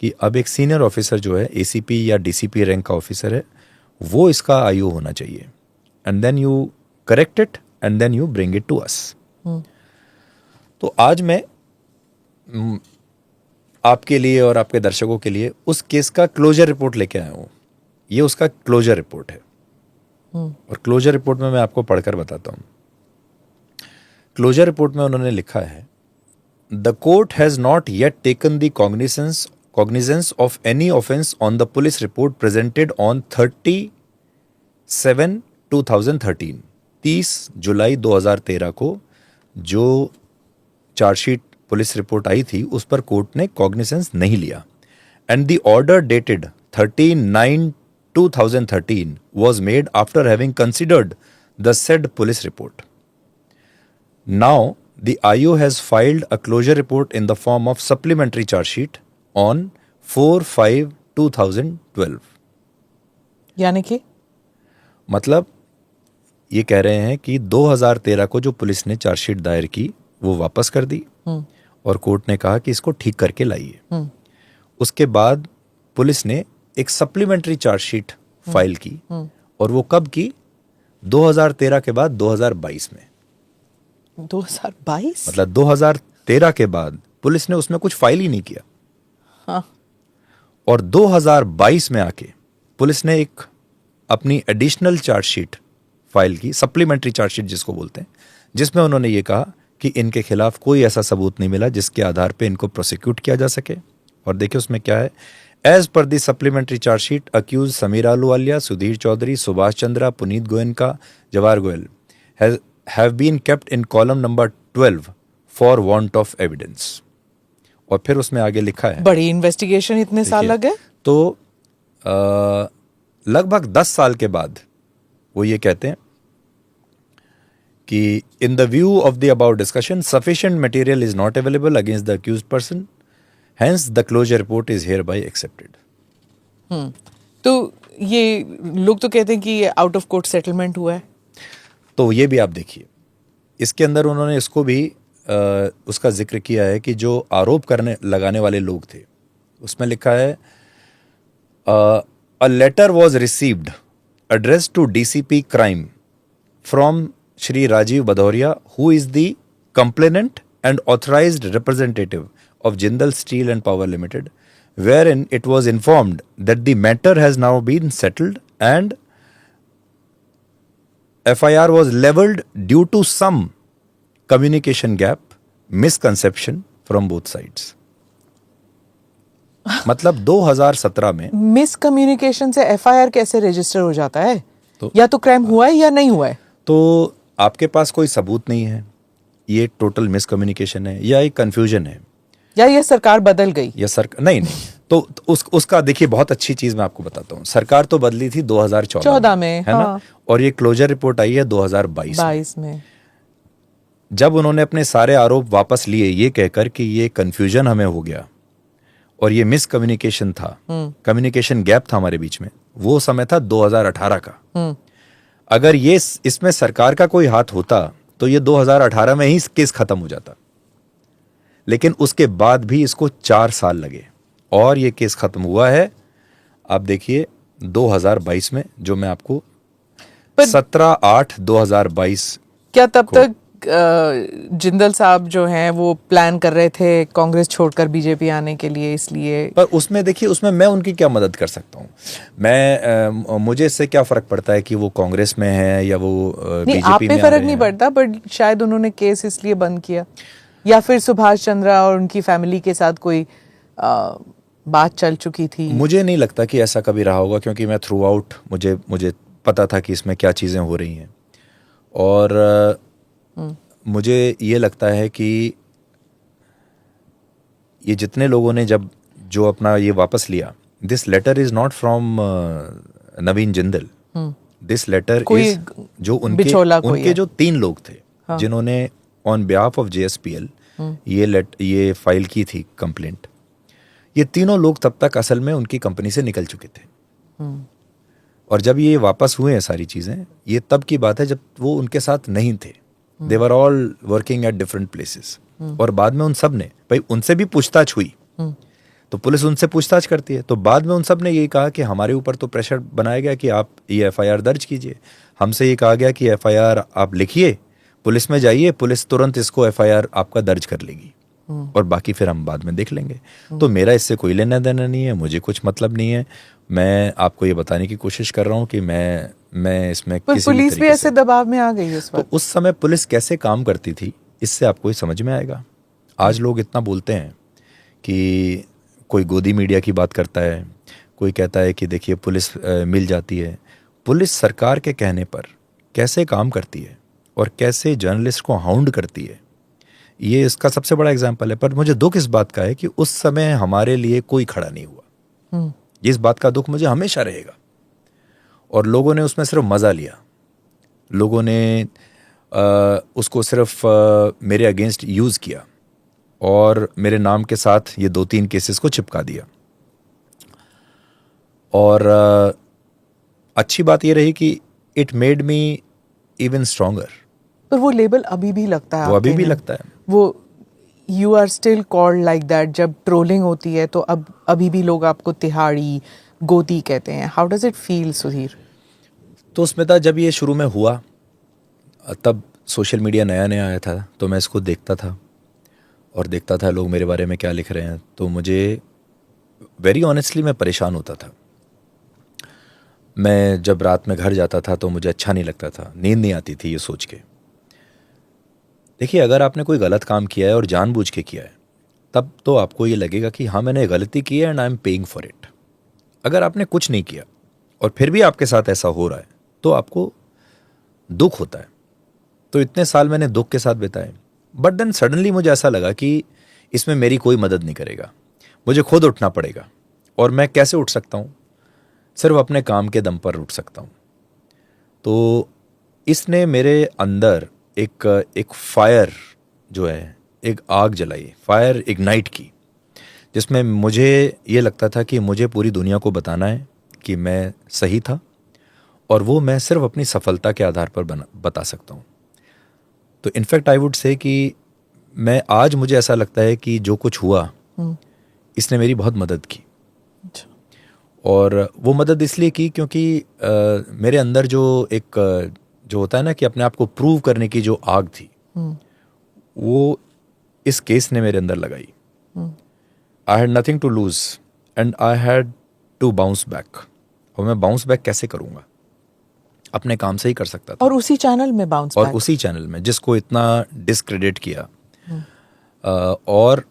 कि अब एक सीनियर ऑफिसर जो है, एसीपी या डीसीपी रैंक का ऑफिसर है, वो इसका आईओ होना चाहिए। And then you correct it and then you bring it to us. तो आज मैं आपके लिए और आपके दर्शकों के लिए उस केस का क्लोजर रिपोर्ट लेके आया हूं। ये उसका क्लोजर रिपोर्ट है और क्लोजर रिपोर्ट में मैं आपको पढ़कर बताता हूं। क्लोजर रिपोर्ट में उन्होंने लिखा है, the court has not yet taken the cognizance of any offense on the police report presented on 30/7/2013, 30 जुलाई 2013 को जो चार्जशीट पुलिस रिपोर्ट आई थी उस पर कोर्ट ने कॉग्निसेंस नहीं लिया। And the order dated 13/9/2013 was made after having considered the said police report. Now the IO has filed a closure report in the form of supplementary charge sheet on 4/5/2012. यानी कि मतलब ये कह रहे हैं कि 2013 को जो पुलिस ने चार्जशीट दायर की वो वापस कर दी और कोर्ट ने कहा कि इसको ठीक करके लाइए। उसके बाद पुलिस ने एक सप्लीमेंट्री चार्जशीट फाइल की और वो कब की? 2013 के बाद 2022 में। 2022 मतलब 2013 के बाद पुलिस ने उसमें कुछ फाइल ही नहीं किया। हाँ। और 2022 में आके पुलिस ने एक अपनी एडिशनल चार्जशीट फाइल की, सप्लीमेंट्री चार्जशीट जिसको बोलते हैं, जिसमें उन्होंने ये कहा कि इनके खिलाफ कोई ऐसा सबूत नहीं मिला जिसके आधार पे इनको प्रोसिक्यूट किया जा सके। और देखिए उसमें क्या है, एज पर the supplementary chargesheet accused Sameer Ahluwalia, Sudhir Chaudhary, Subhash Chandra, Puneet Goenka, Jawahar Goyal have been kept in column number 12 for want of evidence। और फिर उसमें आगे लिखा है, बड़ी इन्वेस्टिगेशन, इतने साल लग गए। तो लगभग 10 साल के बाद वो ये कहते हैं कि in the view of the about discussion sufficient material is not available against the accused person, hence the closure report is hereby accepted. तो ये लोग तो कहते हैं कि ये आउट ऑफ कोर्ट सेटलमेंट हुआ है। तो ये भी आप देखिए, इसके अंदर उन्होंने इसको भी उसका जिक्र किया है कि जो आरोप लगाने वाले लोग थे, उसमें लिखा है a letter was received address to DCP crime from Shri Rajeev Bhadauria who is the complainant and authorised representative of Jindal Steel and Power Limited, wherein it was informed that the matter has now been settled and FIR was leveled due to some communication gap, misconception from both sides. मतलब 2017 में miscommunication से FIR कैसे register हो जाता है? या तो crime हुआ है या नहीं हुआ है। तो आपके पास कोई सबूत नहीं है, ये टोटल मिसकम्युनिकेशन है या एक कन्फ्यूजन है या ये सरकार बदल गई? या नहीं नहीं तो उसका देखिए बहुत अच्छी चीज मैं आपको बताता हूँ। सरकार तो बदली थी 2014 में, है ना, और ये क्लोजर रिपोर्ट आई है 2022 में। जब उन्होंने अपने सारे आरोप वापस लिए ये कहकर कि ये कंफ्यूजन हमें हो गया और ये मिसकम्युनिकेशन था, कम्युनिकेशन गैप था हमारे बीच में, वो समय था 2018 का। अगर ये इसमें सरकार का कोई हाथ होता तो ये 2018 में ही केस खत्म हो जाता, लेकिन उसके बाद भी इसको 4 साल लगे और ये केस खत्म हुआ है आप देखिए 2022 में, जो मैं आपको 17/8/2022। क्या तब तक जिंदल साहब जो हैं वो प्लान कर रहे थे कांग्रेस छोड़कर बीजेपी आने के लिए, इसलिए? पर उसमें देखिए, उसमें मैं उनकी क्या मदद कर सकता हूँ? मैं मुझे इससे क्या फर्क पड़ता है कि वो कांग्रेस में है या वो नहीं, आप पे फर्क नहीं पड़ता, बट शायद उन्होंने केस इसलिए बंद किया, या फिर सुभाष चंद्रा और उनकी फैमिली के साथ कोई बात चल चुकी थी। मुझे नहीं लगता कि ऐसा कभी रहा होगा, क्योंकि मैं थ्रू आउट मुझे पता था कि इसमें क्या चीज़ें हो रही हैं। और मुझे ये लगता है कि ये जितने लोगों ने जो अपना ये वापस लिया, this letter is not from Naveen Jindal, this letter is जो उनके जो 3 लोग थे, हाँ, जिन्होंने ऑन बिहाफ ऑफ JSPL ये फाइल की थी कंप्लेंट, ये तीनों लोग तब तक असल में उनकी कंपनी से निकल चुके थे। और जब ये वापस हुए हैं सारी चीज़ें, ये तब की बात है जब वो उनके साथ नहीं थे। They were all working at different places. और बाद में उन सब ने, भाई उनसे भी पूछताछ हुई, तो पुलिस उनसे पूछताछ करती है, तो बाद में उन सब ने यही कहा कि हमारे ऊपर तो प्रेशर बनाया गया कि आप ये FIR दर्ज कीजिए, हमसे ये कहा गया कि FIR आप लिखिए, पुलिस में जाइए, पुलिस तुरंत इसको FIR आपका दर्ज कर लेगी और बाकी फिर हम बाद में देख लेंगे। तो मेरा इससे कोई लेना देना नहीं है, मुझे कुछ मतलब नहीं है। मैं आपको ये बताने की कोशिश कर रहा हूँ कि मैं इसमें किसी पुलिस भी ऐसे दबाव में आ गई उस वक्त। तो उस समय पुलिस कैसे काम करती थी, इससे आपको ही समझ में आएगा। आज लोग इतना बोलते हैं कि कोई गोदी मीडिया की बात करता है, कोई कहता है कि देखिए पुलिस मिल जाती है। पुलिस सरकार के कहने पर कैसे काम करती है और कैसे जर्नलिस्ट को हाउंड करती है, ये इसका सबसे बड़ा एग्जाम्पल है। पर मुझे दुख इस बात का है कि उस समय हमारे लिए कोई खड़ा नहीं हुआ। इस बात का दुख मुझे हमेशा रहेगा। और लोगों ने उसमें सिर्फ मज़ा लिया, लोगों ने उसको सिर्फ मेरे अगेंस्ट यूज़ किया और मेरे नाम के साथ ये 2-3 केसेस को चिपका दिया। और अच्छी बात ये रही कि it made me even stronger. पर वो लेबल अभी भी लगता है, वो अभी भी लगता है, वो you are still called like that. जब ट्रोलिंग होती है तो अभी भी लोग आपको तिहाड़ी, गोदी कहते हैं। How does it feel, Sudhir? तो स्मिता, जब ये शुरू में हुआ तब सोशल मीडिया नया नया आया था, तो मैं इसको देखता था और देखता था लोग मेरे बारे में क्या लिख रहे हैं, तो मुझे वेरी ऑनेस्टली मैं परेशान होता था। मैं जब रात में घर जाता था तो मुझे अच्छा नहीं लगता था, नींद नहीं आती थी ये सोच के। देखिए, अगर आपने कोई गलत काम किया है और जानबूझ के किया है, तब तो आपको ये लगेगा कि हाँ मैंने गलती की है and I am paying for it. अगर आपने कुछ नहीं किया और फिर भी आपके साथ ऐसा हो रहा है तो आपको दुख होता है। तो इतने साल मैंने दुख के साथ बिताए, बट देन सडनली मुझे ऐसा लगा कि इसमें मेरी कोई मदद नहीं करेगा, मुझे खुद उठना पड़ेगा। और मैं कैसे उठ सकता हूँ? सिर्फ अपने काम के दम पर उठ सकता हूँ। तो इसने मेरे अंदर एक फायर जो है, एक आग जलाई, फायर इग्नाइट की, जिसमें मुझे ये लगता था कि मुझे पूरी दुनिया को बताना है कि मैं सही था, और वो मैं सिर्फ अपनी सफलता के आधार पर बता सकता हूँ। तो इनफैक्ट आई वुड से कि मैं आज मुझे ऐसा लगता है कि जो कुछ हुआ इसने मेरी बहुत मदद की। और वो मदद इसलिए की क्योंकि मेरे अंदर जो होता है ना कि अपने आप को प्रूव करने की जो आग थी, वो इस केस ने मेरे अंदर लगाई। I had nothing to lose and I had to bounce back. और मैं बाउंस बैक कैसे करूँगा? अपने काम से ही कर सकता था। और उसी चैनल में बाउंस बैक, और उसी चैनल में जिसको इतना डिस्क्रेडिट किया। और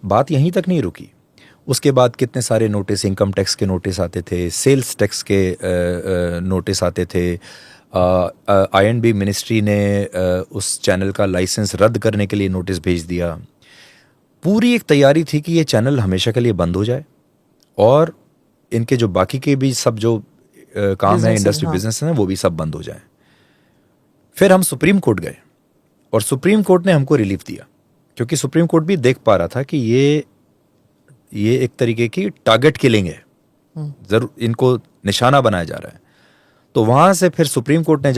बात यहीं तक नहीं रुकी, उसके बाद कितने सारे नोटिस, इनकम टैक्स के नोटिस आते थे, सेल्स टैक्स के नोटिस आते थे, INB मिनिस्ट्री ने उस चैनल का लाइसेंस रद्द करने के लिए नोटिस भेज दिया। पूरी एक तैयारी थी कि ये चैनल हमेशा के लिए बंद हो जाए और इनके जो बाकी के भी सब जो काम है, इंडस्ट्री बिजनेस है, वो भी सब बंद हो जाए। फिर हम सुप्रीम कोर्ट गए और सुप्रीम कोर्ट ने हमको रिलीफ दिया, क्योंकि सुप्रीम कोर्ट भी देख पा रहा था कि ये एक तरीके की टारगेट किलिंग है, जरूर इनको निशाना बनाया जा रहा है। तो वहां से फिर सुप्रीम कोर्ट ने